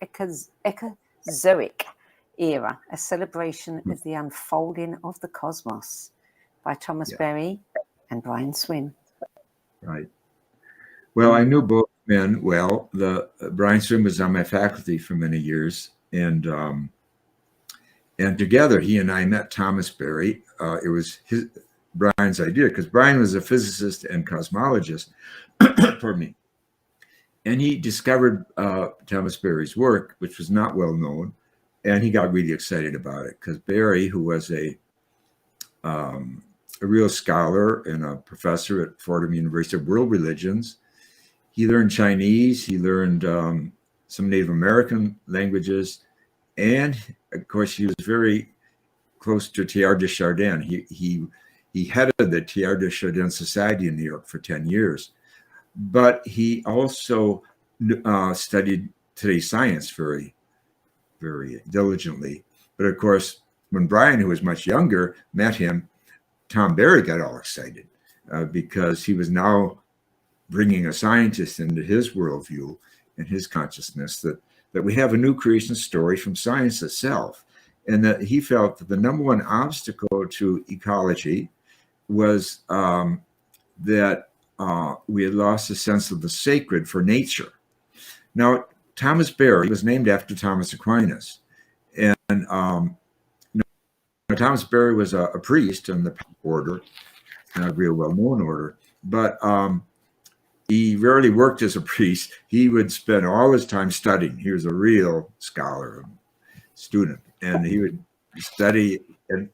Speaker 2: Echozoic era, a celebration of the unfolding of the cosmos, by Thomas Berry and Brian Swin.
Speaker 3: Right. Well, I knew both men well. Brian Swin was on my faculty for many years, and together he and I met Thomas Berry. It was Brian's idea, because Brian was a physicist and cosmologist. Pardon me. And he discovered Thomas Berry's work, which was not well known, and he got really excited about it, because Berry, who was a real scholar and a professor at Fordham University of World Religions, he learned Chinese, he learned some Native American languages, and of course he was very close to Teilhard de Chardin. He headed the Teilhard de Chardin Society in New York for 10 years. But he also studied today's science very, very diligently. But of course, when Brian, who was much younger, met him, Tom Berry got all excited because he was now bringing a scientist into his worldview and his consciousness that we have a new creation story from science itself. And that he felt that the number one obstacle to ecology was that we had lost a sense of the sacred for nature. Now, Thomas Berry was named after Thomas Aquinas. And Thomas Berry was a priest in the order, not a real well-known order, but he rarely worked as a priest. He would spend all his time studying. He was a real scholar, student, and he would study, and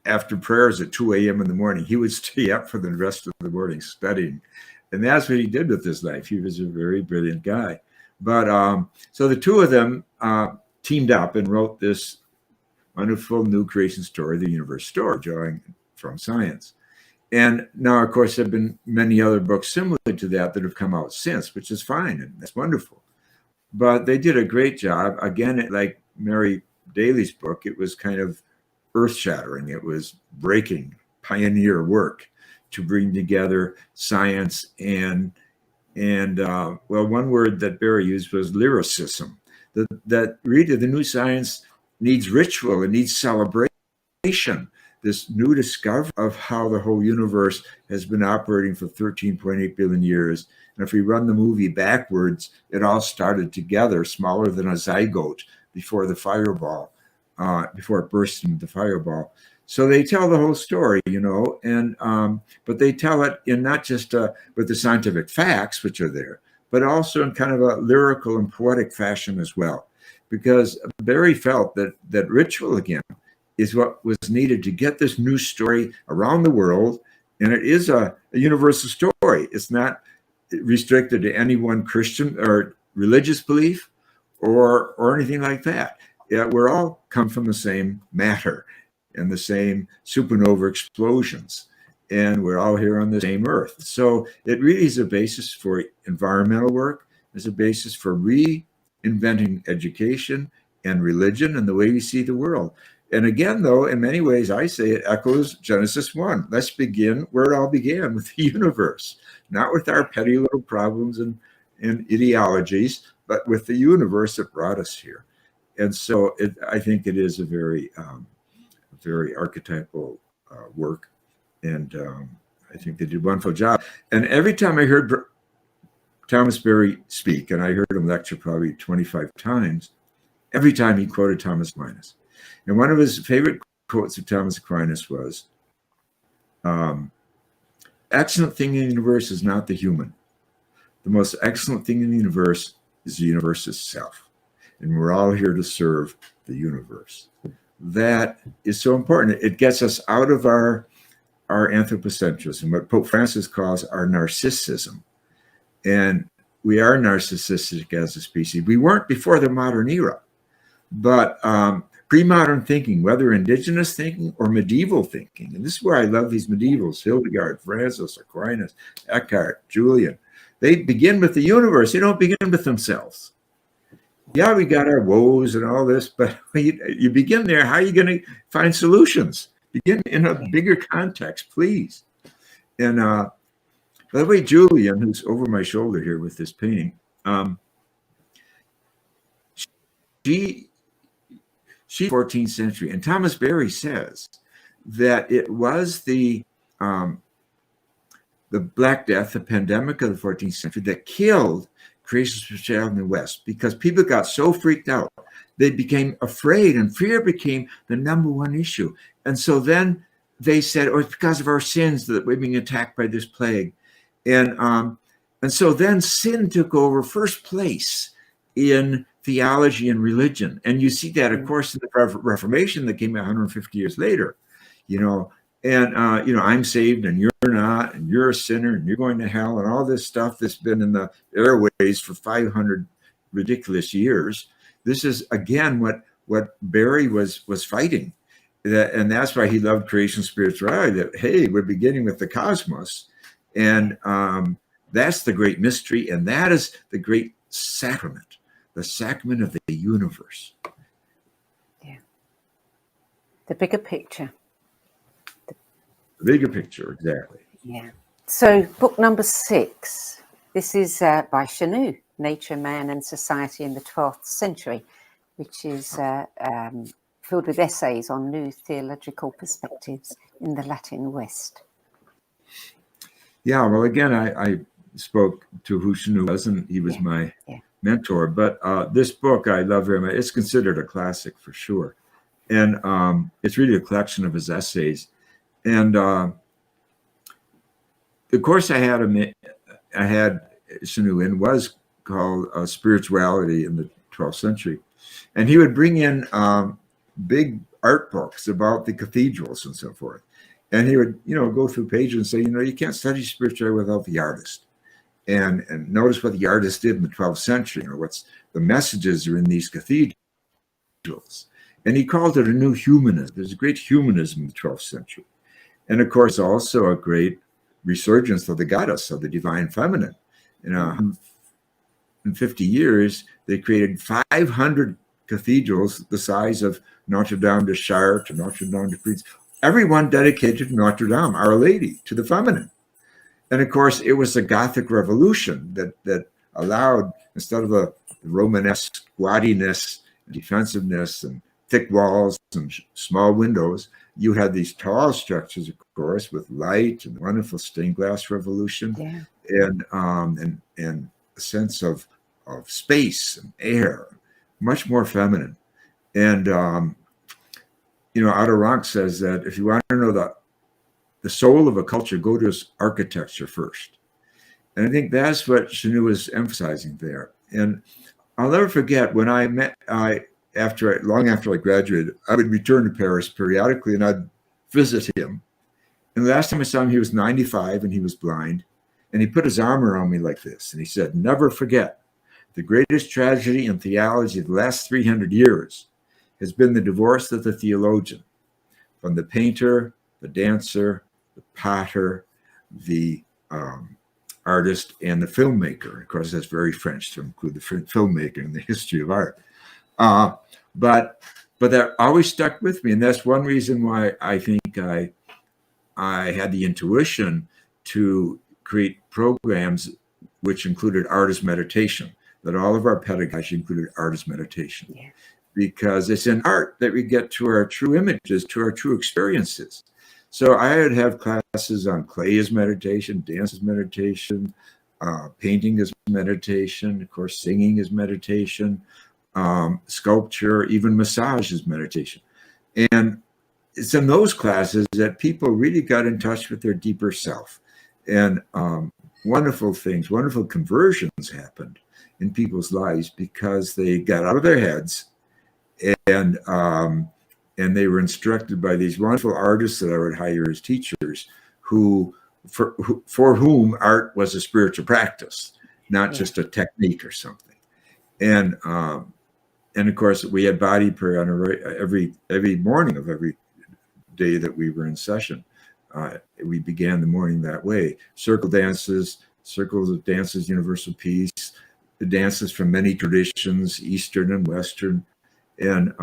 Speaker 3: after prayers at 2 a.m. in the morning, he would stay up for the rest of the morning studying. And that's what he did with his life. He was a very brilliant guy. But so the two of them teamed up and wrote this wonderful new creation story, the universe story, drawing from science. And now, of course, there have been many other books similar to that have come out since, which is fine, and that's wonderful. But they did a great job. Again, like Mary Daly's book, it was kind of earth-shattering. It was breaking, pioneer work to bring together science and well, one word that Berry used was lyricism. That really the new science needs ritual, it needs celebration. This new discovery of how the whole universe has been operating for 13.8 billion years. And if we run the movie backwards, it all started together, smaller than a zygote before the fireball, before it burst into the fireball. So they tell the whole story, and but they tell it in not just with the scientific facts, which are there, but also in kind of a lyrical and poetic fashion as well. Because Berry felt that ritual, again, is what was needed to get this new story around the world. And it is a universal story. It's not restricted to any one Christian or religious belief or anything like that. Yeah, we're all come from the same matter and the same supernova explosions. And we're all here on the same earth. So it really is a basis for environmental work. It's a basis for reinventing education and religion and the way we see the world. And again, though, in many ways, I say it echoes Genesis 1. Let's begin where it all began, with the universe, not with our petty little problems and ideologies, but with the universe that brought us here. And so I think it is a very, very archetypal work. And I think they did a wonderful job. And every time I heard Thomas Berry speak, and I heard him lecture probably 25 times, every time he quoted Thomas Aquinas. And one of his favorite quotes of Thomas Aquinas was, excellent thing in the universe is not the human. The most excellent thing in the universe is the universe itself. And we're all here to serve the universe. That is so important. It gets us out of our our anthropocentrism, what Pope Francis calls our narcissism. And we are narcissistic as a species. We weren't before the modern era, but pre-modern thinking, whether indigenous thinking or medieval thinking, and this is where I love these medievals, Hildegard, Francis, Aquinas, Eckhart, Julian, they begin with the universe. They don't begin with themselves. Yeah, we got our woes and all this, but you begin there. How are you going to find solutions? Begin in a bigger context, please. And by the way, Julian, who's over my shoulder here with this painting, she's 14th century, and Thomas Berry says that it was the Black Death, the pandemic of the 14th century, that killed creation spirituality in the West, because people got so freaked out. They became afraid, and fear became the number one issue. And so then they said, oh, it's because of our sins that we're being attacked by this plague. And so then sin took over first place in theology and religion. And you see that, of course, in the Reformation that came 150 years later, and I'm saved and you're not, and you're a sinner and you're going to hell, and all this stuff that's been in the airways for 500 ridiculous years. This is, again, what Berry was fighting. And that's why he loved creation spirituality, that, hey, we're beginning with the cosmos. And that's the great mystery. And that is the great sacrament, the sacrament of the universe.
Speaker 2: Yeah. The bigger picture.
Speaker 3: The bigger picture, exactly.
Speaker 2: Yeah. So book number 6, this is by Chenu, Nature, Man and Society in the 12th Century, which is filled with essays on new theological perspectives in the Latin West.
Speaker 3: Yeah, well, again, I spoke to who Chenu was, and he was my mentor. But this book I love very much. It's considered a classic for sure. And it's really a collection of his essays. And the course I had Chenu in was called Spirituality in the 12th Century. And he would bring in big art books about the cathedrals and so forth. And he would, go through pages and say, you can't study spirituality without the artist. And notice what the artist did in the 12th century, what's the messages are in these cathedrals. And he called it a new humanism. There's a great humanism in the 12th century. And of course, also a great resurgence of the goddess, of the divine feminine. In 50 years, they created 500 cathedrals the size of Notre Dame de Chartres to Notre Dame de Paris. Everyone dedicated to Notre Dame, Our Lady, to the feminine. And of course, it was the Gothic Revolution that allowed, instead of the Romanesque gaudiness, defensiveness, and thick walls and small windows, you had these tall structures, of course, with light and wonderful stained glass revolution, and a sense of space and air, much more feminine. And Otto Rank says that if you want to know the soul of a culture, go to its architecture first. And I think that's what Chenu was emphasizing there. And I'll never forget when I met, long after I graduated, I would return to Paris periodically and I'd visit him. And the last time I saw him, he was 95 and he was blind. And he put his arm around me like this. And he said, never forget, the greatest tragedy in theology of the last 300 years has been the divorce of the theologian from the painter, the dancer, the potter, the artist, and the filmmaker. Of course, that's very French to include the filmmaker in the history of art. But that always stuck with me. And that's one reason why I think I had the intuition to create programs which included artist meditation, that all of our pedagogy included artist meditation. Yeah. Because it's in art that we get to our true images, to our true experiences. So I would have classes on clay as meditation, dance as meditation, painting as meditation, of course, singing is meditation, sculpture, even massage is meditation. And it's in those classes that people really got in touch with their deeper self. And wonderful things, wonderful conversions happened in people's lives because they got out of their heads and they were instructed by these wonderful artists that I would hire as teachers for whom art was a spiritual practice, not just a technique or something. And of course, we had body prayer on every morning of every day that we were in session. We began the morning that way. Circles of dances, universal peace, the dances from many traditions, Eastern and Western. And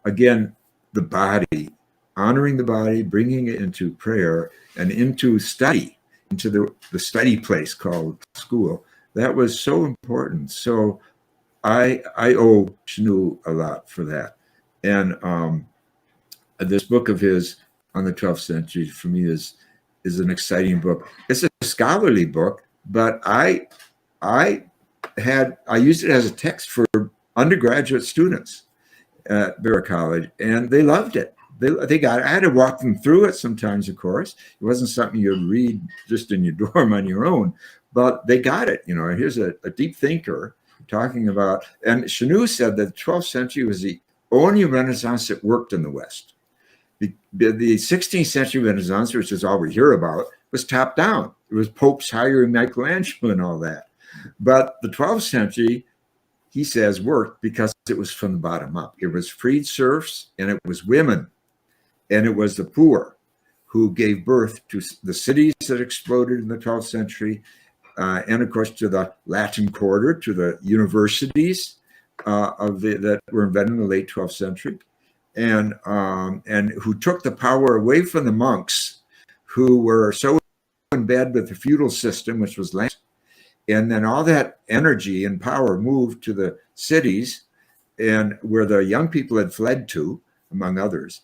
Speaker 3: again, the body, honoring the body, bringing it into prayer and into study, into the study place called school. That was so important. So I owe Shanu a lot for that. And this book of his on the 12th century for me is an exciting book. It's a scholarly book, but I used it as a text for undergraduate students at Barrow College, and they loved it. They got it. I had to walk them through it sometimes, of course. It wasn't something you'd read just in your dorm on your own, but they got it. Here's a deep thinker talking about, and Shanu said that the 12th century was the only Renaissance that worked in the West. The 16th century Renaissance, which is all we hear about, was top down. It was popes hiring Michelangelo and all that. But the 12th century, he says, worked because it was from the bottom up. It was freed serfs, and it was women, and it was the poor who gave birth to the cities that exploded in the 12th century, and of course to the Latin Quarter, to the universities that were invented in the late 12th century, and who took the power away from the monks, who were so in bed with the feudal system, which was land. And then all that energy and power moved to the cities, and where the young people had fled to, among others.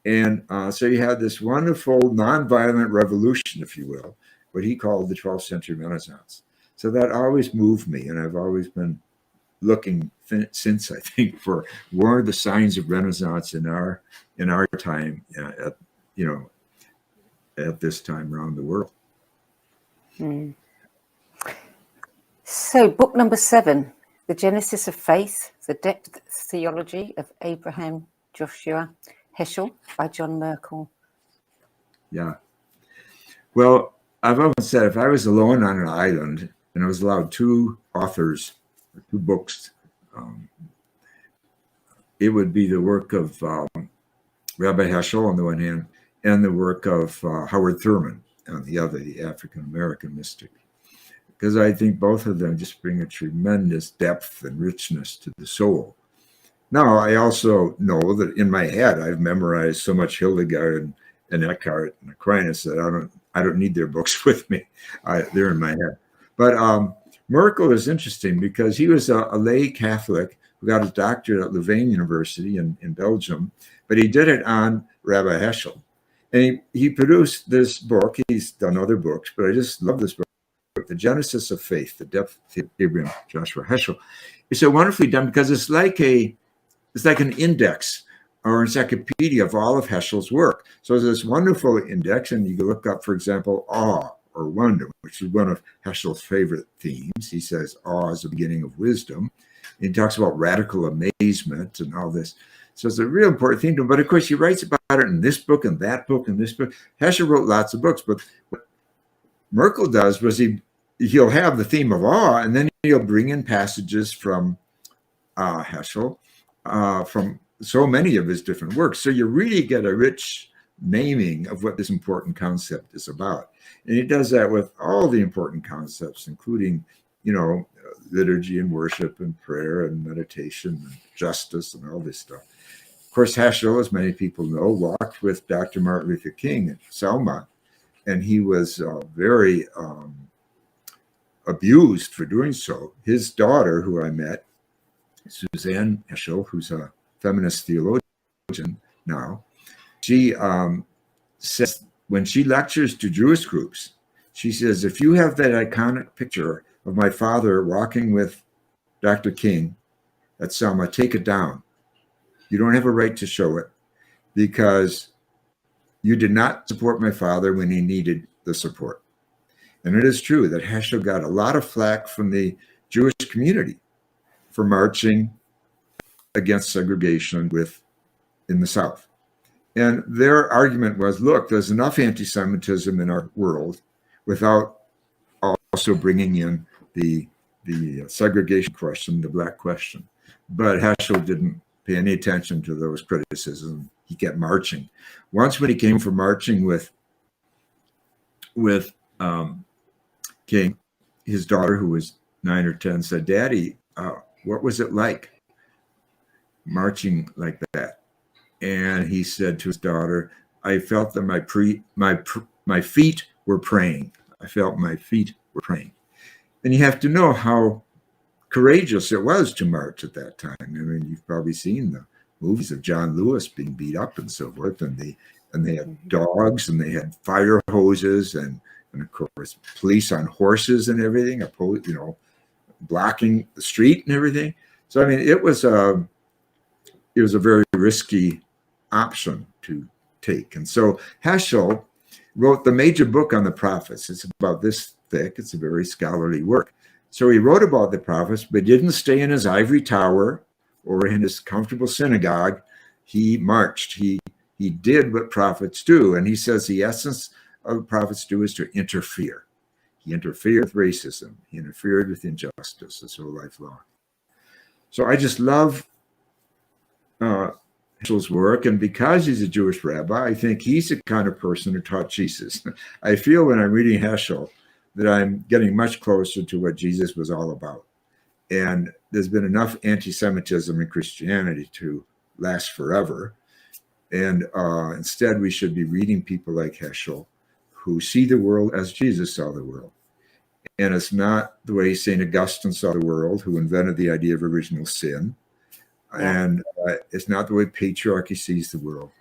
Speaker 3: And so you had this wonderful nonviolent revolution, if you will, what he called the 12th century Renaissance. So that always moved me, and I've always been looking since, I think, for what are the signs of Renaissance in our time, at this time around the world.
Speaker 2: So, book number 7, The Genesis of Faith, The Depth Theology of Abraham Joshua Heschel by John Merkel.
Speaker 3: Yeah. Well, I've often said if I was alone on an island and I was allowed 2 authors, 2 books, it would be the work of Rabbi Heschel on the one hand, and the work of Howard Thurman on the other, the African-American mystic. Because I think both of them just bring a tremendous depth and richness to the soul. Now, I also know that in my head, I've memorized so much Hildegard and Eckhart and Aquinas that I don't need their books with me. They're in my head. But Merkel is interesting because he was a lay Catholic who got his doctorate at Louvain University in Belgium, but he did it on Rabbi Heschel. And he produced this book. He's done other books, but I just love this book. The Genesis of Faith, The Depth of Abraham Joshua Heschel. It's so wonderfully done because it's like an index or encyclopedia of all of Heschel's work. So there's this wonderful index, and you can look up, for example, awe or wonder, which is one of Heschel's favorite themes. He says awe is the beginning of wisdom. He talks about radical amazement and all this. So it's a real important theme to him. But of course, he writes about it in this book and that book and this book. Heschel wrote lots of books, but what Merkel does was he'll have the theme of awe, and then he'll bring in passages from Heschel, from so many of his different works. So you really get a rich naming of what this important concept is about. And he does that with all the important concepts, including, liturgy and worship and prayer and meditation and justice and all this stuff. Of course, Heschel, as many people know, walked with Dr. Martin Luther King in Selma, and he was very abused for doing so. His daughter, who I met, Suzanne Heschel, who's a feminist theologian now, she says when she lectures to Jewish groups, she says, if you have that iconic picture of my father walking with Dr. King at Selma, take it down. You don't have a right to show it because you did not support my father when he needed the support. And it is true that Heschel got a lot of flack from the Jewish community for marching against segregation in the South. And their argument was, look, there's enough anti-Semitism in our world without also bringing in the segregation question, the black question. But Heschel didn't pay any attention to those criticisms. He kept marching. Once when he came for marching with King, his daughter, who was 9 or 10, said, Daddy, what was it like marching like that? And he said to his daughter, I felt that my feet were praying. I felt my feet were praying. And you have to know how courageous it was to march at that time. I mean, you've probably seen the movies of John Lewis being beat up and so forth, and they had dogs, and they had fire hoses, and of course police on horses and everything, blocking the street and everything. So I mean, it was a very risky option to take. And so Heschel wrote the major book on the prophets. It's about this thick. It's a very scholarly work. So he wrote about the prophets, but didn't stay in his ivory tower or in his comfortable synagogue. He marched. He did what prophets do. And he says the essence of what prophets do is to interfere. He interfered with racism. He interfered with injustice his whole life long. So I just love Heschel's work. And because he's a Jewish rabbi, I think he's the kind of person who taught Jesus. I feel when I'm reading Heschel that I'm getting much closer to what Jesus was all about. And there's been enough anti-Semitism in Christianity to last forever. And instead, we should be reading people like Heschel, who see the world as Jesus saw the world. And it's not the way St. Augustine saw the world, who invented the idea of original sin. And it's not the way patriarchy sees the world.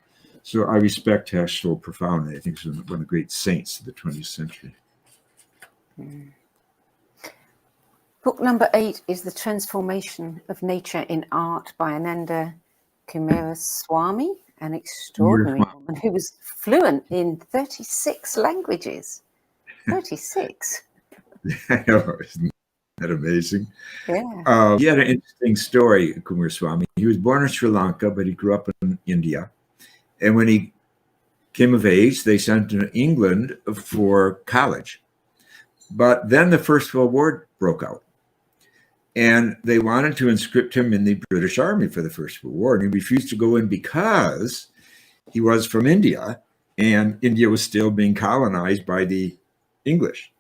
Speaker 3: So I respect Heschel profoundly. I think he's one of the great saints of the 20th century.
Speaker 2: Book number 8 is The Transformation of Nature in Art by Ananda Coomaraswamy, an extraordinary woman who was fluent in 36 languages. 36.
Speaker 3: I know, isn't that amazing?
Speaker 2: Yeah.
Speaker 3: He had an interesting story, Coomaraswamy. He was born in Sri Lanka, but he grew up in India. And when he came of age, they sent him to England for college. But then the First World War broke out. And they wanted to conscript him in the British Army for the First World War. And he refused to go in because he was from India, and India was still being colonized by the English.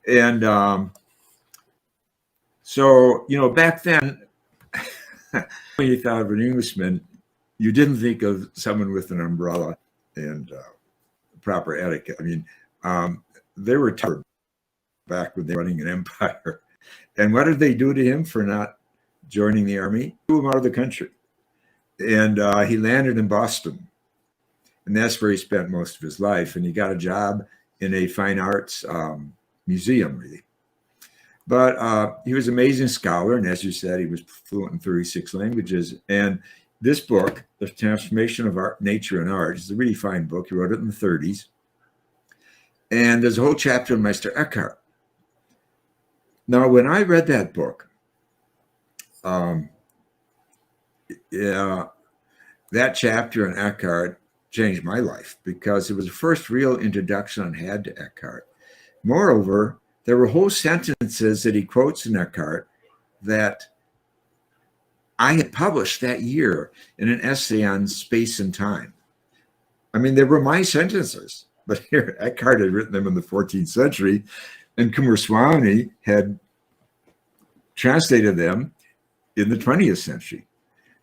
Speaker 3: And so, back then, when you thought of an Englishman, you didn't think of someone with an umbrella and proper etiquette. I mean, they were tough back when they were running an empire. And what did they do to him for not joining the army? Threw him out of the country. And he landed in Boston. And that's where he spent most of his life. And he got a job in a fine arts museum, really. But he was an amazing scholar. And as you said, he was fluent in 36 languages. And this book, The Transformation of Nature and Art, is a really fine book. He wrote it in the 30s. And there's a whole chapter on Meister Eckhart. Now, when I read that book, that chapter on Eckhart changed my life because it was the first real introduction I had to Eckhart. Moreover, there were whole sentences that he quotes in Eckhart that I had published that year in an essay on space and time. I mean, they were my sentences, but here Eckhart had written them in the 14th century, and Coomaraswamy had translated them in the 20th century.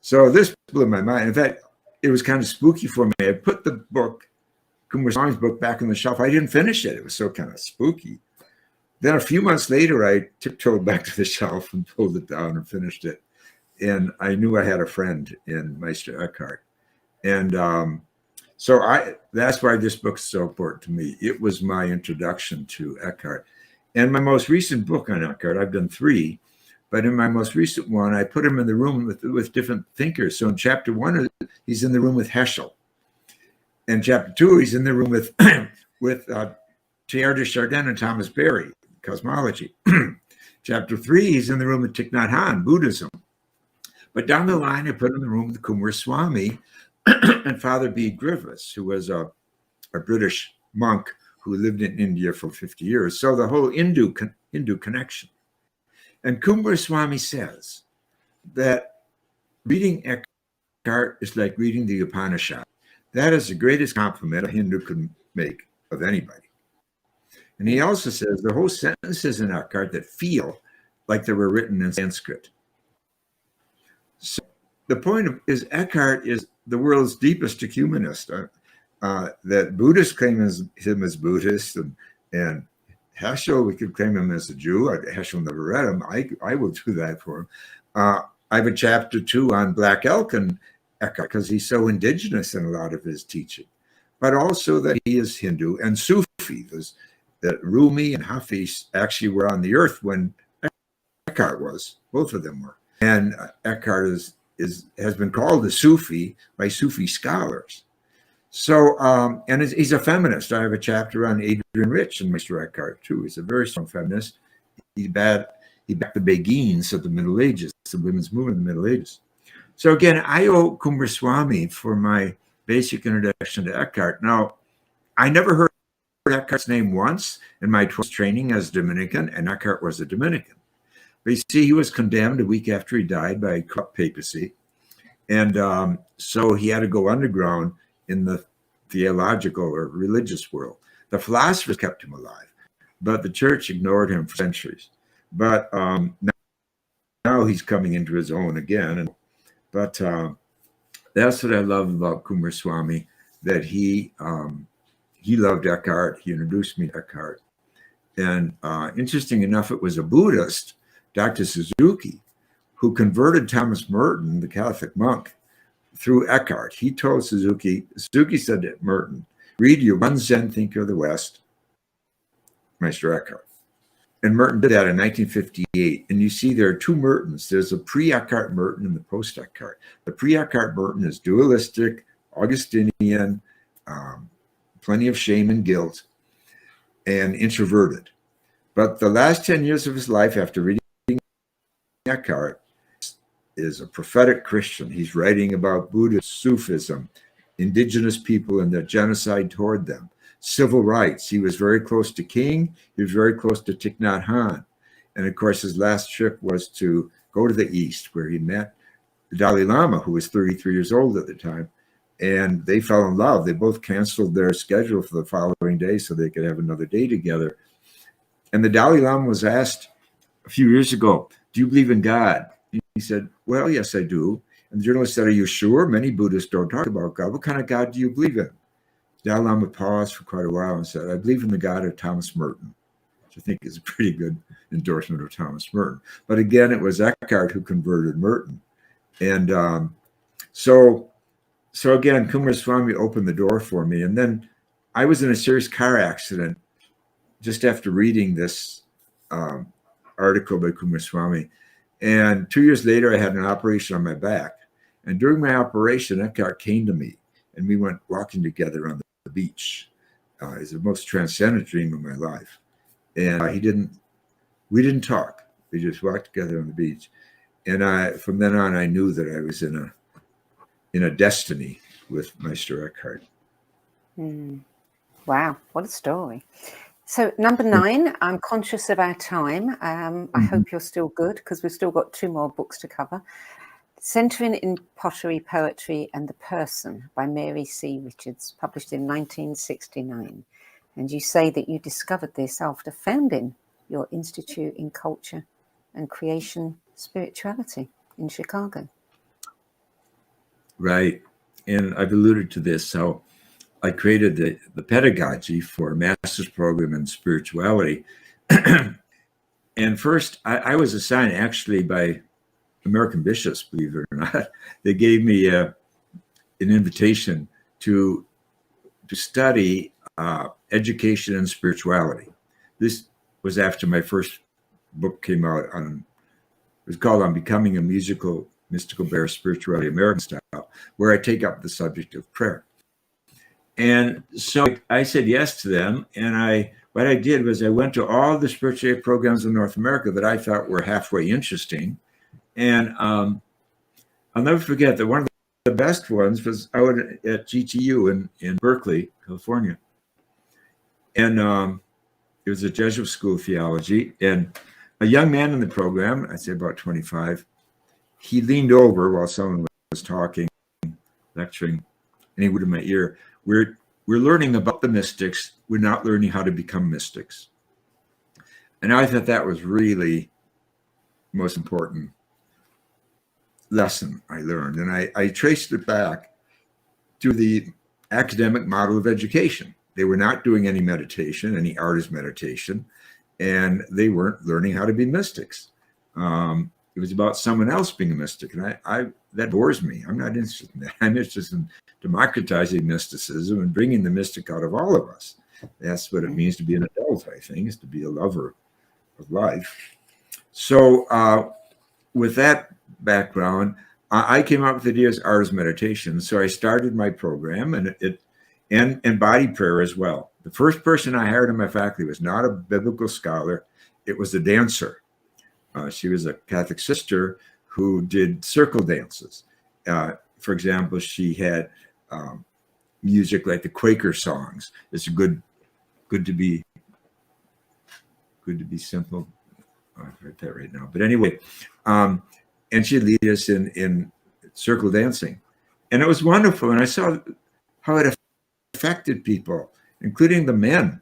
Speaker 3: So this blew my mind. In fact, it was kind of spooky for me. I put the book, Coomaraswamy's book, back on the shelf. I didn't finish it. It was so kind of spooky. Then a few months later, I tiptoed back to the shelf and pulled it down and finished it. And I knew I had a friend in Meister Eckhart. And so that's why this book is so important to me. It was my introduction to Eckhart. And my most recent book on Eckhart, I've done 3, but in my most recent one, I put him in the room with different thinkers. So in chapter 1, he's in the room with Heschel. In chapter 2, he's in the room with Teilhard de Chardin and Thomas Berry, cosmology. Chapter 3, he's in the room with Thich Nhat Hanh, Buddhism. But down the line, I put him in the room with Coomaraswamy, and Father B. Griffiths, who was a British monk who lived in India for 50 years. So the whole Hindu connection. And Coomaraswamy says that reading Eckhart is like reading the Upanishad. That is the greatest compliment a Hindu could make of anybody. And he also says the whole sentences in Eckhart that feel like they were written in Sanskrit. So the point is Eckhart is the world's deepest ecumenist. That Buddhists claim him as Buddhist, and Heschel, we could claim him as a Jew. Heschel never read him. I will do that for him. I have a chapter 2 on Black Elk and Eckhart because he's so indigenous in a lot of his teaching, but also that he is Hindu and Sufi. That Rumi and Hafiz actually were on the earth when Eckhart was. Both of them were. And Eckhart has been called a Sufi by Sufi scholars. So, and he's a feminist. I have a chapter on Adrian Rich and Meister Eckhart too. He's a very strong feminist. He backed the Beguines of the Middle Ages, the women's movement in the Middle Ages. So again, I owe Coomaraswamy for my basic introduction to Eckhart. Now, I never heard Eckhart's name once in my training as Dominican, and Eckhart was a Dominican. But you see, he was condemned a week after he died by corrupt papacy. And so he had to go underground in the theological or religious world. The philosophers kept him alive, but the church ignored him for centuries. But now he's coming into his own again. But that's what I love about Coomaraswamy, that he loved Eckhart. He introduced me to Eckhart. And interesting enough, it was a Buddhist, Dr. Suzuki, who converted Thomas Merton, the Catholic monk, through Eckhart. He told Suzuki said to Merton, read your one Zen thinker of the West, Meister Eckhart. And Merton did that in 1958. And you see there are two Mertons. There's a pre-Eckhart Merton and the post-Eckhart. The pre-Eckhart Merton is dualistic, Augustinian, plenty of shame and guilt, and introverted. But the last 10 years of his life after reading Eckhart is a prophetic Christian. He's writing about Buddhist Sufism, indigenous people and their genocide toward them, civil rights. He was very close to King. He was very close to Thich Nhat Hanh. And of course, his last trip was to go to the East, where he met the Dalai Lama, who was 33 years old at the time. And they fell in love. They both canceled their schedule for the following day so they could have another day together. And the Dalai Lama was asked a few years ago, do you believe in God? He said, well, yes, I do. And the journalist said, are you sure? Many Buddhists don't talk about God. What kind of God do you believe in? The Dalai Lama paused for quite a while and said, I believe in the God of Thomas Merton, which I think is a pretty good endorsement of Thomas Merton. But again, it was Eckhart who converted Merton. And so again, Coomaraswamy opened the door for me. And then I was in a serious car accident just after reading this article by Coomaraswamy. And 2 years later, I had an operation on my back. And during my operation, Eckhart came to me, and we went walking together on the beach. It's the most transcendent dream of my life. And we didn't talk. We just walked together on the beach. And from then on, I knew that I was in a destiny with Meister Eckhart.
Speaker 2: Wow, what a story. So number 9, I'm conscious of our time. I hope you're still good, because we've still got 2 more books to cover. Centering in Pottery, Poetry and the Person by Mary C. Richards, published in 1969. And you say that you discovered this after founding your Institute in Culture and Creation Spirituality in Chicago.
Speaker 3: Right. And I've alluded to this. So I created the pedagogy for a master's program in spirituality. And first, I was assigned actually by American bishops, believe it or not. They gave me an invitation to study education and spirituality. This was after my first book came out. It was called On Becoming a Mystical Bear Spirituality American Style, where I take up the subject of prayer. And so I said yes to them. And what I did was I went to all the spirituality programs in North America that I thought were halfway interesting. And I'll never forget that one of the best ones was out at GTU in Berkeley, California. And it was a Jesuit school of theology. And a young man in the program, I'd say about 25, he leaned over while someone was talking, lecturing, and he would in my ear, we're learning about the mystics. We're not learning how to become mystics. And I thought that was really the most important lesson I learned. And I traced it back to the academic model of education. They were not doing any meditation, any artist meditation, and they weren't learning how to be mystics. It was about someone else being a mystic, and I that bores me. I'm not interested in that. I'm interested in democratizing mysticism and bringing the mystic out of all of us. That's what it means to be an adult, I think, is to be a lover of life. So with that background, I came up with the idea as artist meditation. So I started my program, and body prayer as well. The first person I hired in my faculty was not a biblical scholar. It was a dancer. She was a Catholic sister who did circle dances. For example, she had music like the Quaker songs. It's good to be simple. I forget that right now. But anyway, and she'd lead us in circle dancing. And it was wonderful. And I saw how it affected people, including the men,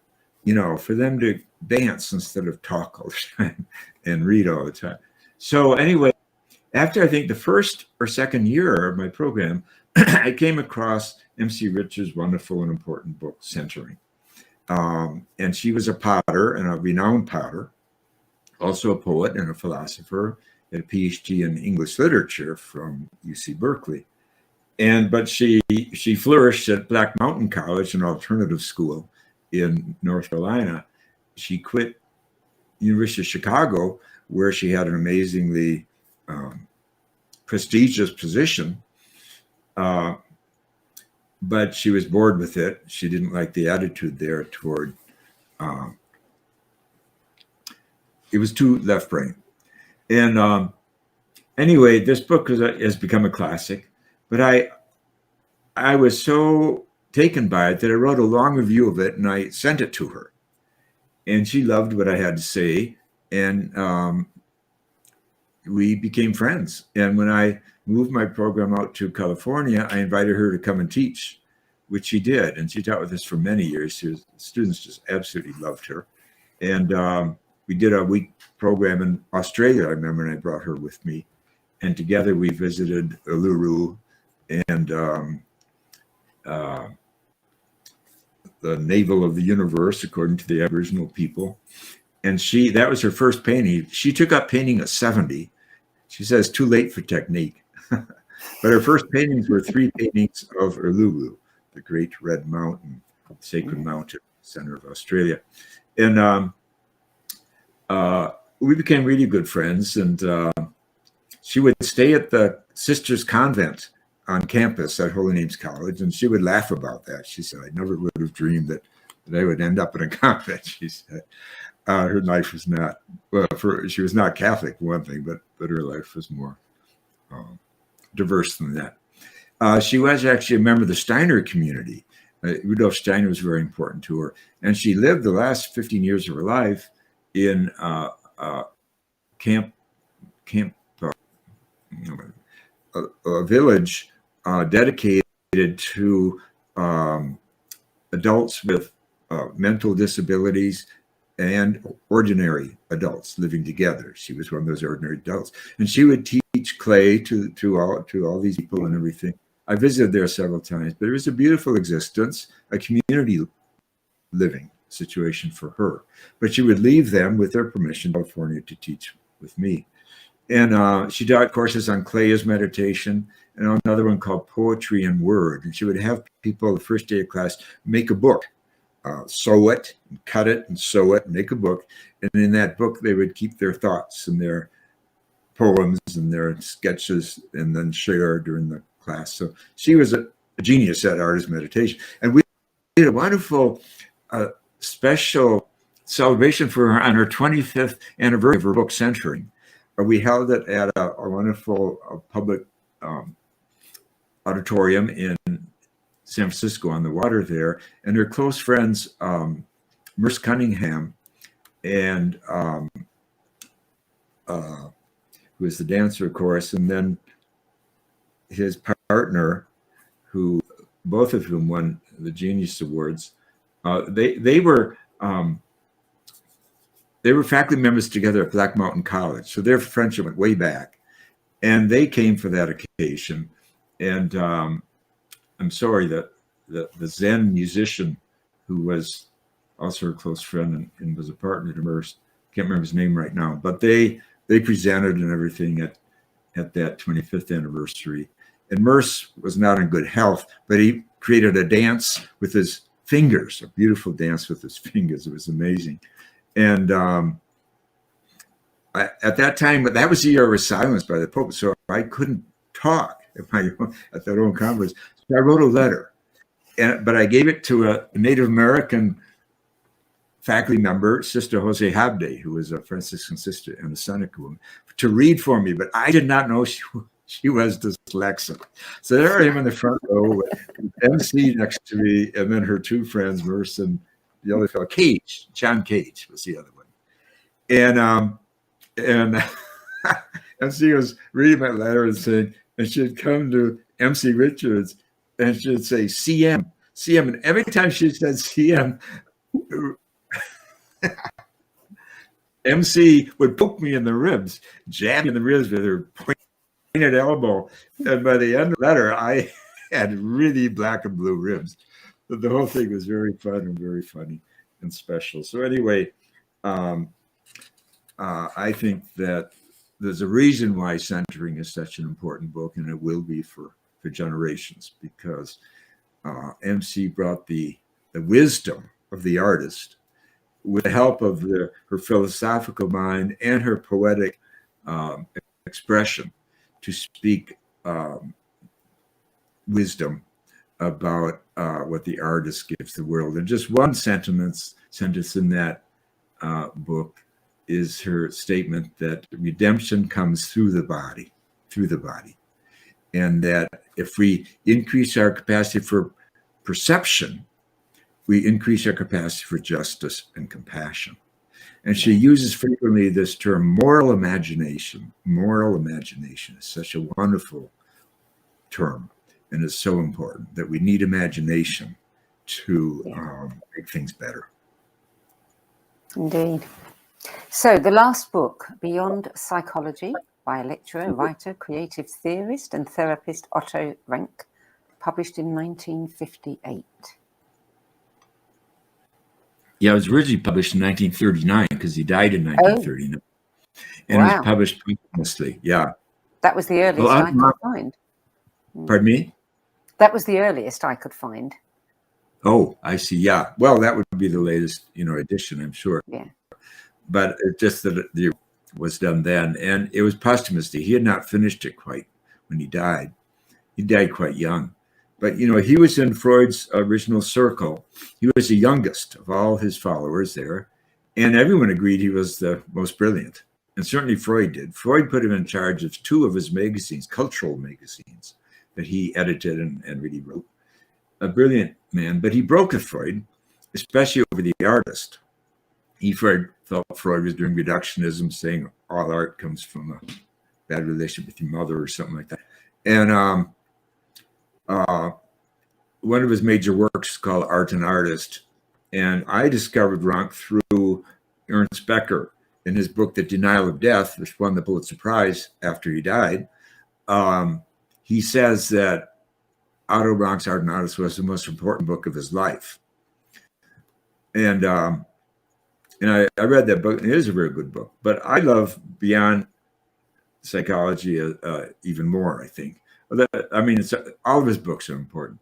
Speaker 3: for them to dance instead of talk all the time and read all the time. So anyway, after I think the first or second year of my program, I came across M.C. Rich's wonderful and important book, Centering. And she was a potter and a renowned potter, also a poet and a philosopher, had a PhD in English literature from UC Berkeley. But she flourished at Black Mountain College, an alternative school in North Carolina. She quit University of Chicago, where she had an amazingly prestigious position, but she was bored with it. She didn't like the attitude there toward, it was too left brain. And anyway, this book has become a classic, but I was so taken by it that I wrote a long review of it and I sent it to her. And she loved what I had to say. And we became friends. And when I moved my program out to California, I invited her to come and teach, which she did. And she taught with us for many years. Students just absolutely loved her. And we did a week program in Australia, I remember, and I brought her with me. And together we visited Uluru and the navel of the universe, according to the Aboriginal people. And that was her first painting. She took up painting at 70. She says, too late for technique. But her first paintings were 3 paintings of Uluru, the great red mountain, sacred mountain, center of Australia. And we became really good friends. And she would stay at the Sisters Convent on campus at Holy Names College, and she would laugh about that. She said, I never would have dreamed that I would end up in a convent. She said her life was not, she was not Catholic, for one thing, but her life was more diverse than that. She was actually a member of the Steiner community. Rudolf Steiner was very important to her. And she lived the last 15 years of her life in a village dedicated to adults with mental disabilities and ordinary adults living together. She was one of those ordinary adults, and she would teach clay to all these people and everything. I visited there several times, but it was a beautiful existence, a community living situation for her. But she would leave them with their permission to California to teach with me. And she taught courses on clay as meditation and another one called Poetry and Word. And she would have people the first day of class make a book, sew it, and cut it, and sew it, and make a book. And in that book, they would keep their thoughts and their poems and their sketches and then share during the class. So she was a genius at artist meditation. And we did a wonderful special celebration for her on her 25th anniversary of her book, Centering. We held it at a wonderful public auditorium in San Francisco on the water there, and her close friends, Merce Cunningham and who was the dancer, of course, and then his partner, who both of whom won the Genius Awards. They were faculty members together at Black Mountain College, so their friendship went way back, and they came for that occasion. And I'm sorry that the Zen musician, who was also a close friend and was a partner to Merce, can't remember his name right now, but they presented and everything at that 25th anniversary. And Merce was not in good health, but he created a dance with his fingers, a beautiful dance with his fingers. It was amazing. And at that time, that was the year I was silenced by the Pope, so I couldn't talk at that own conference. So I wrote a letter, but I gave it to a Native American faculty member, Sister Jose Habde, who was a Franciscan sister and a Seneca woman, to read for me. But I did not know she was dyslexic. So there I am in the front row with MC next to me, and then her two friends, Merce and the other fellow, John Cage was the other one. And MC was reading my letter and saying, and she'd come to MC Richards and she'd say, CM. And every time she said CM, MC would poke me in the ribs, jab me in the ribs with her pointed elbow. And by the end of the letter, I had really black and blue ribs. But the whole thing was very fun and very funny and special. So anyway, I think that there's a reason why Centering is such an important book, and it will be for generations, because MC brought the wisdom of the artist with the help of her philosophical mind and her poetic expression to speak wisdom about what the artist gives the world. And just one sentence in that book is her statement that redemption comes through the body, and that if we increase our capacity for perception, we increase our capacity for justice and compassion. And she uses frequently this term, moral imagination. Moral imagination is such a wonderful term, and it's so important that we need imagination to make things better.
Speaker 2: Indeed. So the last book, Beyond Psychology, by lecturer, writer, creative theorist and therapist Otto Rank, published in 1958.
Speaker 3: Yeah, it was originally published in 1939 because he died in 1939. And it was published posthumously, yeah.
Speaker 2: That was the earliest I could find.
Speaker 3: Pardon me?
Speaker 2: That was the earliest I could find.
Speaker 3: Oh, I see, yeah. Well, that would be the latest, edition, I'm sure.
Speaker 2: Yeah.
Speaker 3: But it's just that it was done then. And it was posthumously. He had not finished it quite when he died. He died quite young. But, he was in Freud's original circle. He was the youngest of all his followers there. And everyone agreed he was the most brilliant. And certainly Freud did. Freud put him in charge of two of his magazines, cultural magazines, that he edited and really wrote. A brilliant man. But he broke with Freud, especially over the artist. He felt Freud was doing reductionism, saying all art comes from a bad relationship with your mother or something like that. And one of his major works is called Art and Artist. And I discovered Rank through Ernst Becker in his book, The Denial of Death, which won the Pulitzer Prize after he died. He says that Otto Rank's Art and Artist was the most important book of his life. And I read that book, and it is a very good book. But I love Beyond Psychology even more, I think. All of his books are important.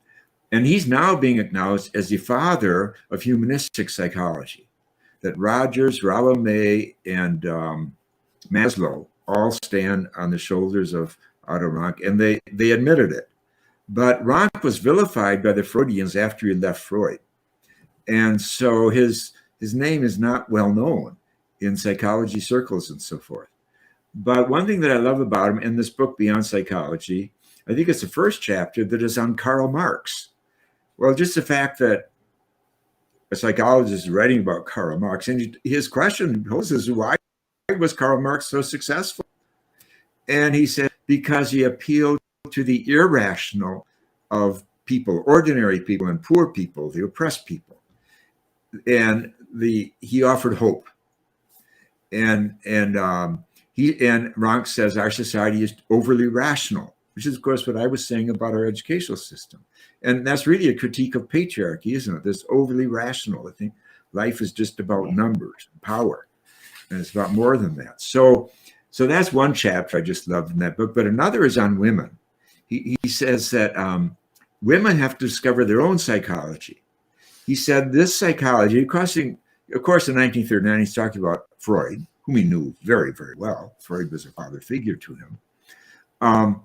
Speaker 3: And he's now being acknowledged as the father of humanistic psychology, that Rogers, Rollo May, and Maslow all stand on the shoulders of Otto Rank, and they admitted it. But Rank was vilified by the Freudians after he left Freud. And so his name is not well known in psychology circles and so forth. But one thing that I love about him in this book, Beyond Psychology, I think it's the first chapter that is on Karl Marx. Well, just the fact that a psychologist is writing about Karl Marx, and his question poses, why was Karl Marx so successful? And he said, because he appealed to the irrational of people, ordinary people and poor people, the oppressed people. And he offered hope. And Rank says our society is overly rational, which is, of course, what I was saying about our educational system. And that's really a critique of patriarchy, isn't it? This overly rational. I think life is just about numbers and power, and it's about more than that. So that's one chapter I just loved in that book. But another is on women. He says that women have to discover their own psychology. He said this psychology, of course, in 1939, he's talking about Freud, whom he knew very, very well. Freud was a father figure to him.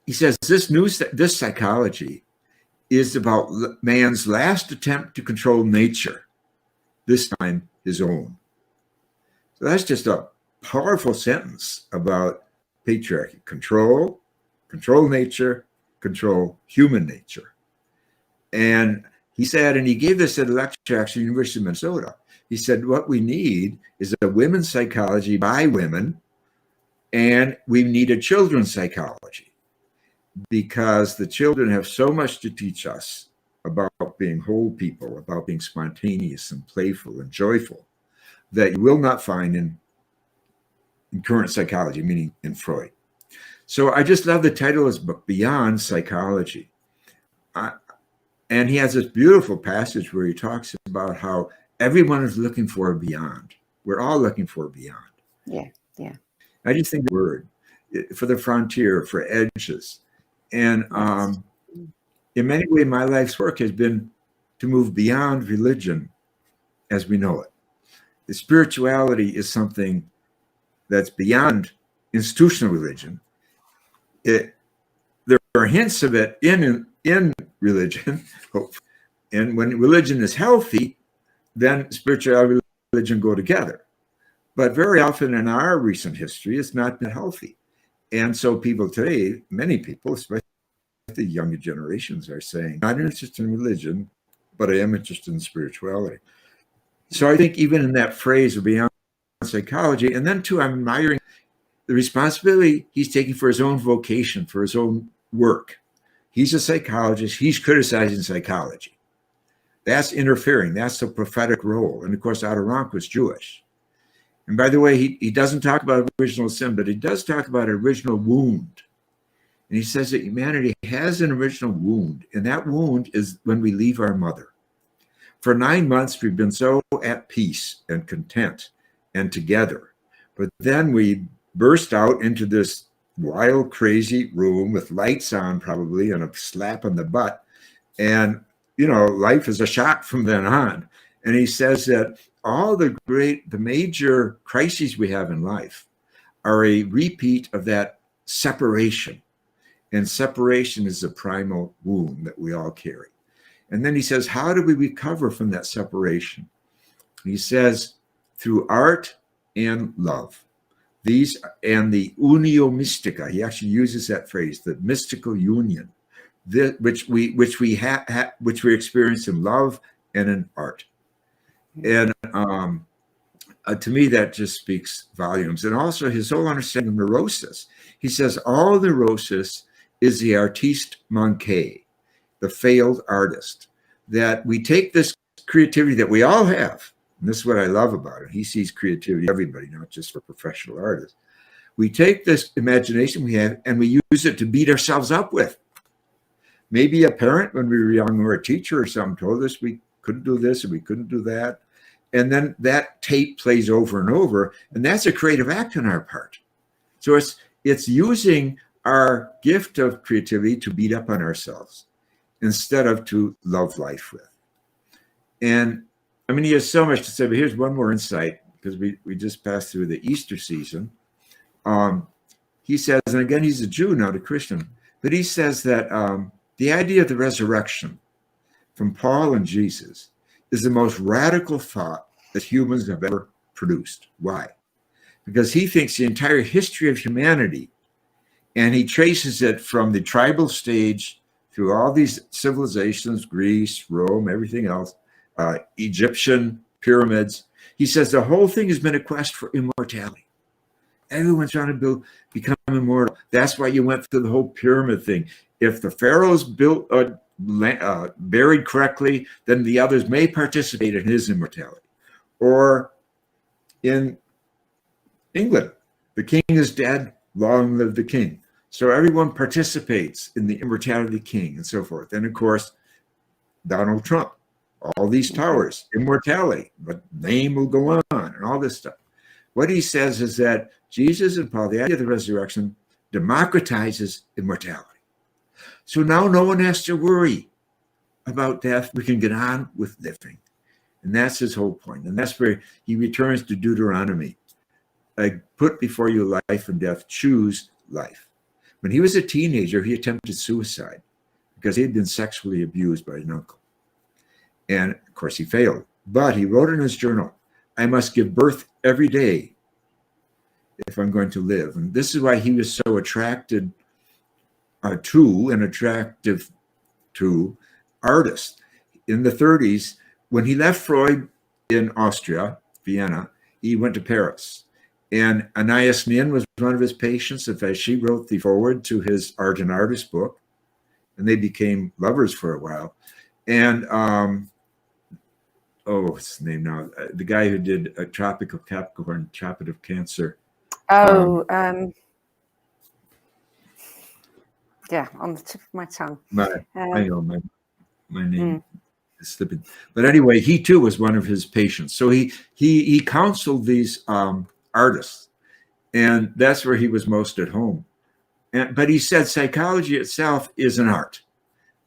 Speaker 3: He says this psychology is about man's last attempt to control nature, this time his own. So that's just a powerful sentence about patriarchy. Control nature, control human nature. And he said, and he gave this at a lecture actually at the University of Minnesota. He said, what we need is a women's psychology by women, and we need a children's psychology, because the children have so much to teach us about being whole people, about being spontaneous and playful and joyful, that you will not find in current psychology, meaning in Freud. So I just love the title of his book, Beyond Psychology. And he has this beautiful passage where he talks about how everyone is looking for a beyond. We're all looking for a beyond.
Speaker 2: Yeah.
Speaker 3: I just think the word for the frontier, for edges. And in many ways, my life's work has been to move beyond religion as we know it. The spirituality is something that's beyond institutional religion. There are hints of it in religion, and when religion is healthy, then spirituality and religion go together. But very often in our recent history, it's not been healthy. And so people today, many people, especially the younger generations, are saying, I'm not interested in religion, but I am interested in spirituality. So I think even in that phrase of beyond psychology, and then too, I'm admiring the responsibility he's taking for his own vocation, for his own work. He's a psychologist. He's criticizing psychology. That's interfering. That's the prophetic role. And of course, Otto Rank was Jewish. And by the way, he doesn't talk about original sin, but he does talk about original wound. And he says that humanity has an original wound. And that wound is when we leave our mother. For 9 months, we've been so at peace and content and together. But then we burst out into this wild, crazy room with lights on probably and a slap on the butt. And, life is a shock from then on. And he says that all the major crises we have in life are a repeat of that separation. And separation is the primal wound that we all carry. And then he says, how do we recover from that separation? He says, through art and love. These and the unio mystica, he actually uses that phrase, the mystical union, which we experience in love and in art. And to me, that just speaks volumes. And also his whole understanding of neurosis. He says all neurosis is the artiste manqué, the failed artist, that we take this creativity that we all have. And this is what I love about it. He sees creativity, everybody, not just for professional artists. We take this imagination we have and we use it to beat ourselves up with. Maybe a parent, when we were young, or a teacher or something, told us we couldn't do this and we couldn't do that. And then that tape plays over and over. And that's a creative act on our part. So it's using our gift of creativity to beat up on ourselves instead of to love life with. And I mean, he has so much to say, but here's one more insight, because we just passed through the Easter season. He says, and again, he's a Jew, not a Christian, but he says that the idea of the resurrection from Paul and Jesus is the most radical thought that humans have ever produced. Why? Because he thinks the entire history of humanity And he traces it from the tribal stage through all these civilizations, Greece, Rome, everything else, Egyptian pyramids. He says the whole thing has been a quest for immortality. Everyone's trying to become immortal. That's why you went through the whole pyramid thing. If the pharaohs built buried correctly, then the others may participate in his immortality. Or in England, the king is dead, long live the king. So everyone participates in the immortality of the king and so forth. And of course, Donald Trump, all these towers, immortality, but name will go on and all this stuff. What he says is that Jesus and Paul, the idea of the resurrection, democratizes immortality. So now no one has to worry about death. We can get on with living. And that's his whole point. And that's where he returns to Deuteronomy. I put before you life and death, choose life. When he was a teenager, he attempted suicide because he had been sexually abused by an uncle. And of course, he failed. But he wrote in his journal, I must give birth every day if I'm going to live. And this is why he was so attracted attractive to artists. In the 30s, when he left Freud in Austria, Vienna, he went to Paris. And Anais Nin was one of his patients. In fact, she wrote the foreword to his Art and Artist book, and they became lovers for a while. And what's his name now? The guy who did a Tropic of Capricorn, Tropic of Cancer.
Speaker 2: Yeah, on the tip of my tongue.
Speaker 3: I know my name is slipping. But anyway, he too was one of his patients. So he counseled these artists, and that's where he was most at home. But he said psychology itself is an art.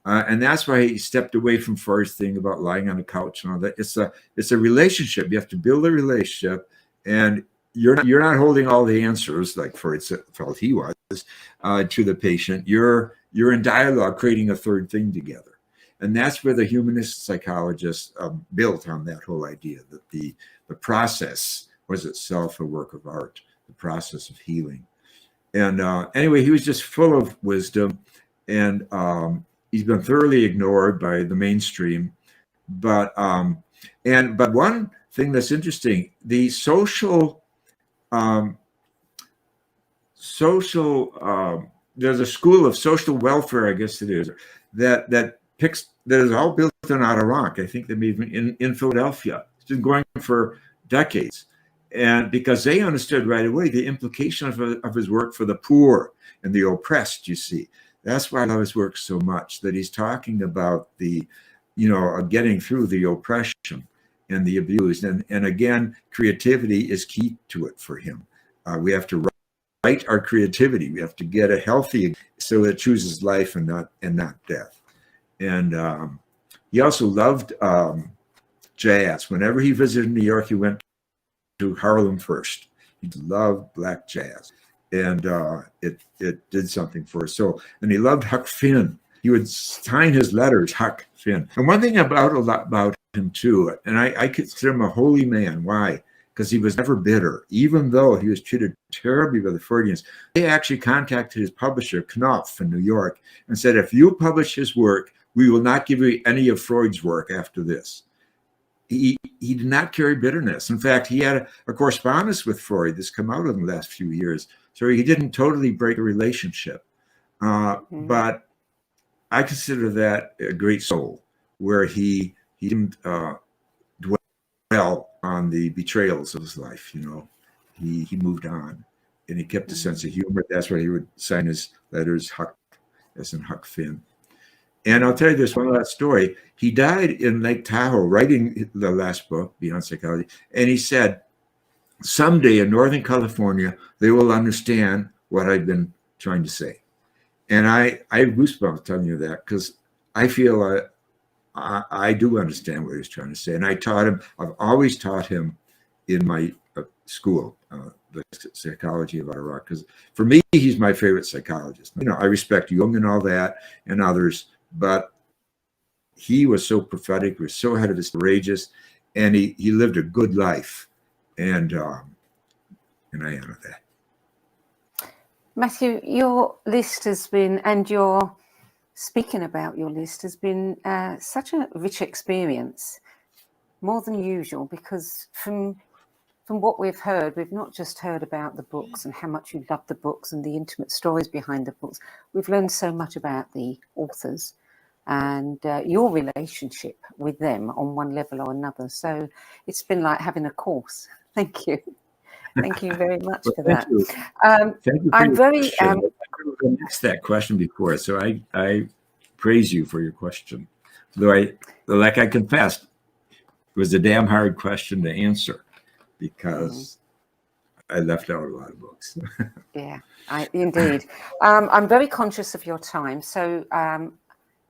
Speaker 3: And that's why he stepped away from Freud's thing about lying on a couch and all that. It's a relationship. You have to build a relationship, and you're not holding all the answers like Freud felt he was to the patient. You're in dialogue, creating a third thing together, and that's where the humanist psychologists built on that whole idea that the process was itself a work of art, the process of healing. And anyway, he was just full of wisdom, and he's been thoroughly ignored by the mainstream. But one thing that's interesting, the there's a school of social welfare, I guess it is, that is all built on Otto Rank. I think they made in Philadelphia. It's been going for decades. And because they understood right away the implication of his work for the poor and the oppressed, you see. That's why I love his work so much, that he's talking about the, getting through the oppression and the abuse. And again, creativity is key to it for him. We have to write our creativity. We have to get a healthy, so it chooses life and not death. And he also loved jazz. Whenever he visited New York, he went to Harlem first. He loved black jazz. And it did something for us. And he loved Huck Finn. He would sign his letters, Huck Finn. And one thing about him too, and I consider him a holy man. Why? Because he was never bitter, even though he was treated terribly by the Freudians. They actually contacted his publisher, Knopf, in New York, and said, if you publish his work, we will not give you any of Freud's work after this. He did not carry bitterness. In fact, he had a correspondence with Freud that's come out in the last few years. So he didn't totally break a relationship. But I consider that a great soul, where he didn't dwell on the betrayals of his life. He moved on, and he kept a sense of humor. That's why he would sign his letters Huck, as in Huck Finn. And I'll tell you this one last story. He died in Lake Tahoe writing the last book, Beyond Psychology, and he said, someday in Northern California, they will understand what I've been trying to say. And I have goosebumps telling you that, because I feel I do understand what he was trying to say. And I taught him, I've always taught him in my school, the psychology of Otto Rank, because for me, he's my favorite psychologist. I respect Jung and all that and others, but he was so prophetic, he was so ahead of his courageous, and he lived a good life. And I honor that.
Speaker 2: Matthew, your list has been, and your speaking about your list has been such a rich experience, more than usual, because from what we've heard, we've not just heard about the books and how much you love the books and the intimate stories behind the books. We've learned so much about the authors and your relationship with them on one level or another. So it's been like having a course. Thank you. Thank you very much for that.
Speaker 3: You. Thank you for
Speaker 2: I'm
Speaker 3: your
Speaker 2: very...
Speaker 3: question. I asked that question before, so I praise you for your question. Though like I confessed, it was a damn hard question to answer because I left out a lot of books.
Speaker 2: Yeah, indeed. I'm very conscious of your time. So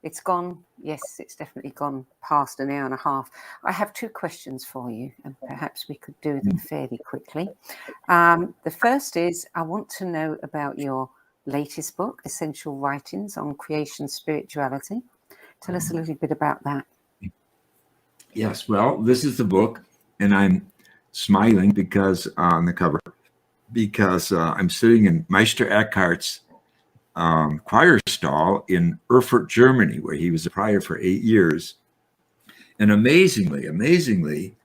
Speaker 2: it's gone. Yes, it's definitely gone past an hour and a half. I have two questions for you, and perhaps we could do them fairly quickly. The first is, I want to know about your latest book, Essential Writings on Creation Spirituality. Tell us a little bit about that.
Speaker 3: Yes, well, this is the book, and I'm smiling because on the cover, because I'm sitting in Meister Eckhart's choir stall in Erfurt, Germany, where he was a prior for 8 years. And amazingly,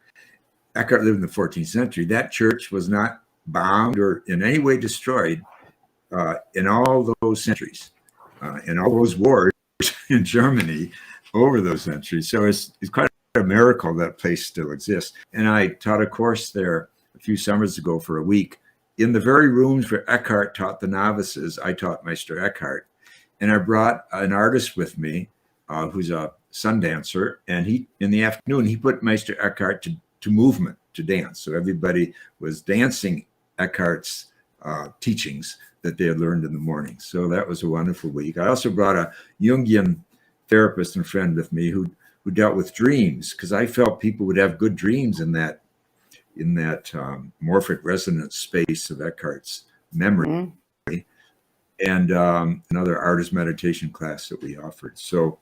Speaker 3: Eckhart lived in the 14th century. That church was not bombed or in any way destroyed in all those centuries, in all those wars in Germany over those centuries. So it's quite a miracle that place still exists. And I taught a course there a few summers ago for a week. In the very rooms where Eckhart taught the novices, I taught Meister Eckhart. And I brought an artist with me who's a sun dancer. And in the afternoon, he put Meister Eckhart to movement, to dance. So everybody was dancing Eckhart's teachings that they had learned in the morning. So that was a wonderful week. I also brought a Jungian therapist and friend with me who dealt with dreams, because I felt people would have good dreams in that morphic resonance space of Eckhart's memory, and another artist meditation class that we offered. So,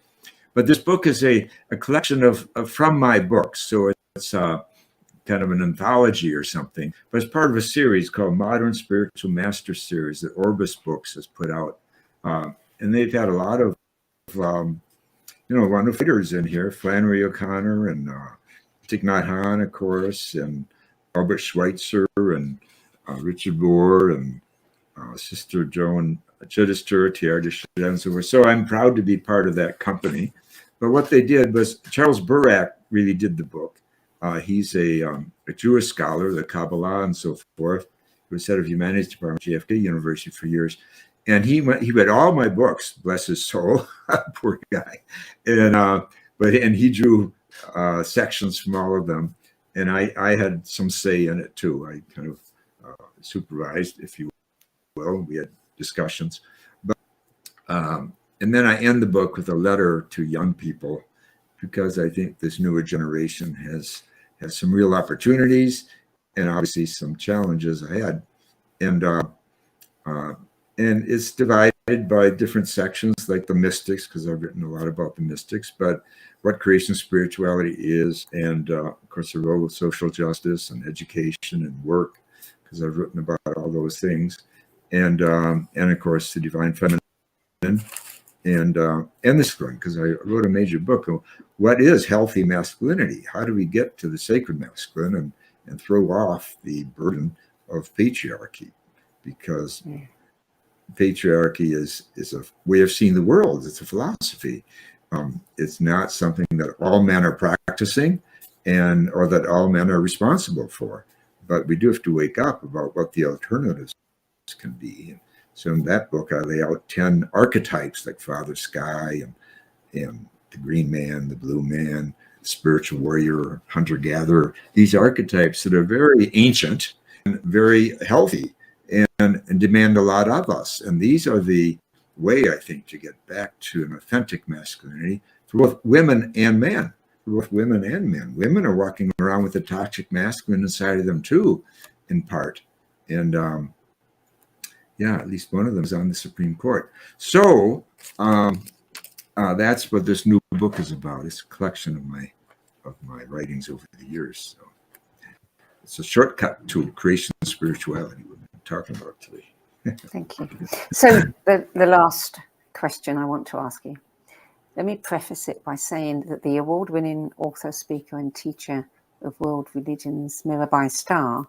Speaker 3: but this book is a collection of from my books. So it's kind of an anthology or something, but it's part of a series called Modern Spiritual Master Series that Orbis Books has put out. And they've had a lot of, wonderful figures in here, Flannery O'Connor and Thich Nhat Hanh, of course, and Albert Schweitzer and Richard Bohr and Sister Joan Chittister, Tiara, and so forth. So I'm proud to be part of that company. But what they did was Charles Burak really did the book. He's a Jewish scholar, the Kabbalah and so forth. He was head of humanities department at JFK University for years. And he read all my books, bless his soul, poor guy. And he drew sections from all of them. And I had some say in it too. I kind of supervised, if you will. We had discussions. But and then I end the book with a letter to young people, because I think this newer generation has some real opportunities and obviously some challenges ahead. And it's divided by different sections, like the mystics, because I've written a lot about the mystics, but what creation spirituality is, and of course the role of social justice and education and work, because I've written about all those things, and of course the divine feminine, and the masculine, because I wrote a major book on what is healthy masculinity. How do we get to the sacred masculine and throw off the burden of patriarchy? Because patriarchy is a way of seeing the world. It's a philosophy. It's not something that all men are practicing or that all men are responsible for. But we do have to wake up about what the alternatives can be. So in that book, I lay out 10 archetypes, like Father Sky and the green man, the blue man, spiritual warrior, hunter-gatherer, these archetypes that are very ancient and very healthy and demand a lot of us. And these are the way, I think, to get back to an authentic masculinity for both women and men. For both women and men. Women are walking around with a toxic masculine inside of them too, in part. And at least one of them is on the Supreme Court. So that's what this new book is about. It's a collection of my writings over the years. So it's a shortcut to creation spirituality we've been talking about today.
Speaker 2: Thank you. So the last question I want to ask you, let me preface it by saying that the award-winning author, speaker and teacher of world religions, Mirabai Starr,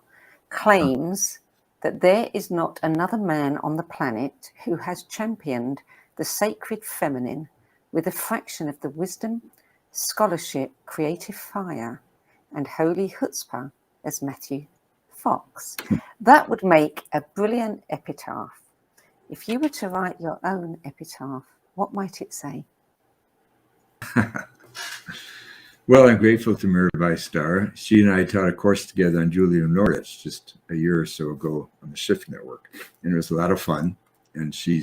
Speaker 2: claims that there is not another man on the planet who has championed the sacred feminine with a fraction of the wisdom, scholarship, creative fire, and holy chutzpah as Matthew Fox. That would make a brilliant epitaph. If you were to write your own epitaph, what might it say?
Speaker 3: Well, I'm grateful to Mirabai Starr. She and I taught a course together on Julian of Norwich just a year or so ago on the Shift Network, and it was a lot of fun. And she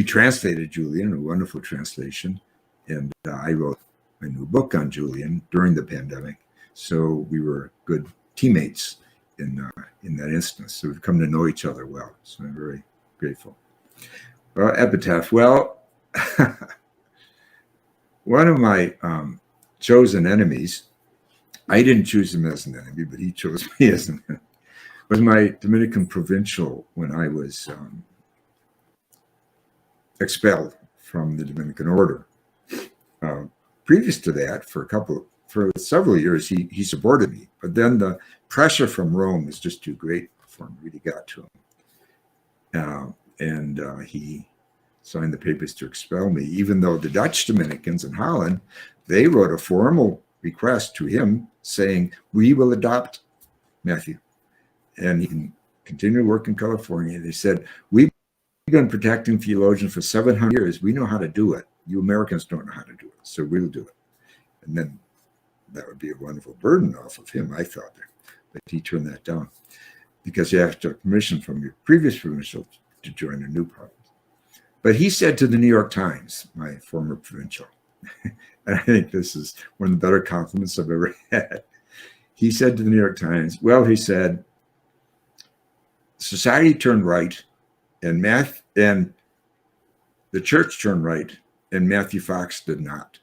Speaker 3: translated Julian, a wonderful translation, and I wrote a new book on Julian during the pandemic. So we were good teammates in that instance. So we've come to know each other well. So I'm very grateful. Epitaph. Well, one of my chosen enemies, I didn't choose him as an enemy, but he chose me as an enemy, was my Dominican provincial when I was expelled from the Dominican order. Previous to that, for several years, he supported me, but then the pressure from Rome was just too great for him. Really got to him, and he signed the papers to expel me. Even though the Dutch Dominicans in Holland, they wrote a formal request to him saying, "We will adopt Matthew, and he can continue to work in California." They said, "We've been protecting theologians for 700 years. We know how to do it. You Americans don't know how to do it, so we'll do it." And then that would be a wonderful burden off of him, I thought. But he turned that down because you have to have permission from your previous provincial to join a new province. But he said to the New York Times, my former provincial, and I think this is one of the better compliments I've ever had. He said to the New York Times, well, he said, society turned right and the church turned right and Matthew Fox did not.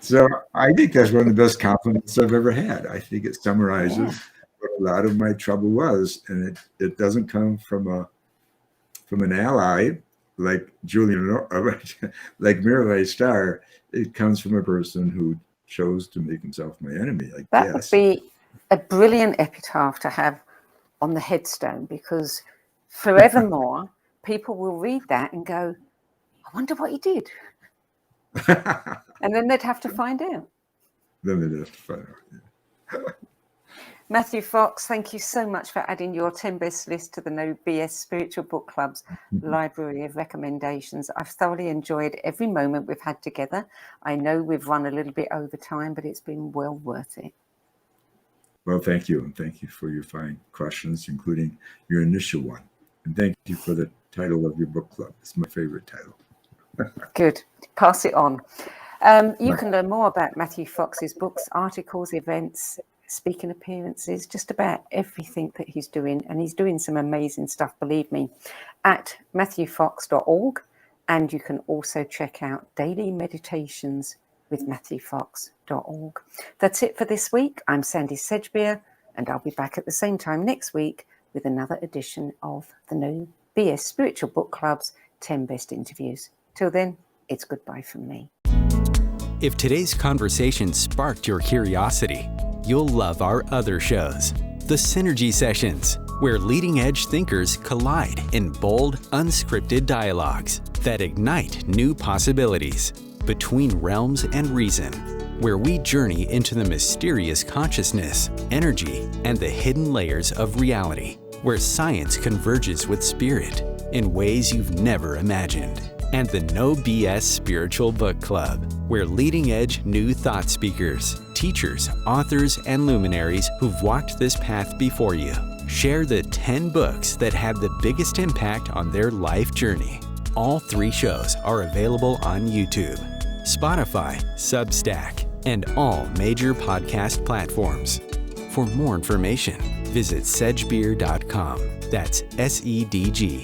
Speaker 3: So I think that's one of the best compliments I've ever had. I think it summarizes what a lot of my trouble was, and it doesn't come from an ally like Julian, like Mirabai Starr. It comes from a person who chose to make himself my enemy.
Speaker 2: That would be a brilliant epitaph to have on the headstone, because forevermore people will read that and go, I wonder what he did. And then they'd have to find out. Matthew Fox, thank you so much for adding your 10 best list to the No BS Spiritual Book Club's library of recommendations. I've thoroughly enjoyed every moment we've had together. I know we've run a little bit over time, but it's been well worth it.
Speaker 3: Well, thank you. And thank you for your fine questions, including your initial one. And thank you for the title of your book club. It's my favorite title.
Speaker 2: Good. Pass it on. You can learn more about Matthew Fox's books, articles, events, speaking appearances, just about everything that he's doing. And he's doing some amazing stuff, believe me, at matthewfox.org. And you can also check out Daily Meditations with matthewfox.org. That's it for this week. I'm Sandie Sedgbeer, and I'll be back at the same time next week with another edition of the No BS Spiritual Book Club's 10 Best Interviews. Till then, it's goodbye from me.
Speaker 1: If today's conversation sparked your curiosity, you'll love our other shows. The Synergy Sessions, where leading-edge thinkers collide in bold, unscripted dialogues that ignite new possibilities. Between Realms and Reason, where we journey into the mysterious consciousness, energy, and the hidden layers of reality, where science converges with spirit in ways you've never imagined. And the No BS Spiritual Book Club, where leading-edge new thought speakers, teachers, authors, and luminaries who've walked this path before you share the 10 books that had the biggest impact on their life journey. All 3 shows are available on YouTube, Spotify, Substack, and all major podcast platforms. For more information, visit sedgbeer.com. That's SEDGBEER.com.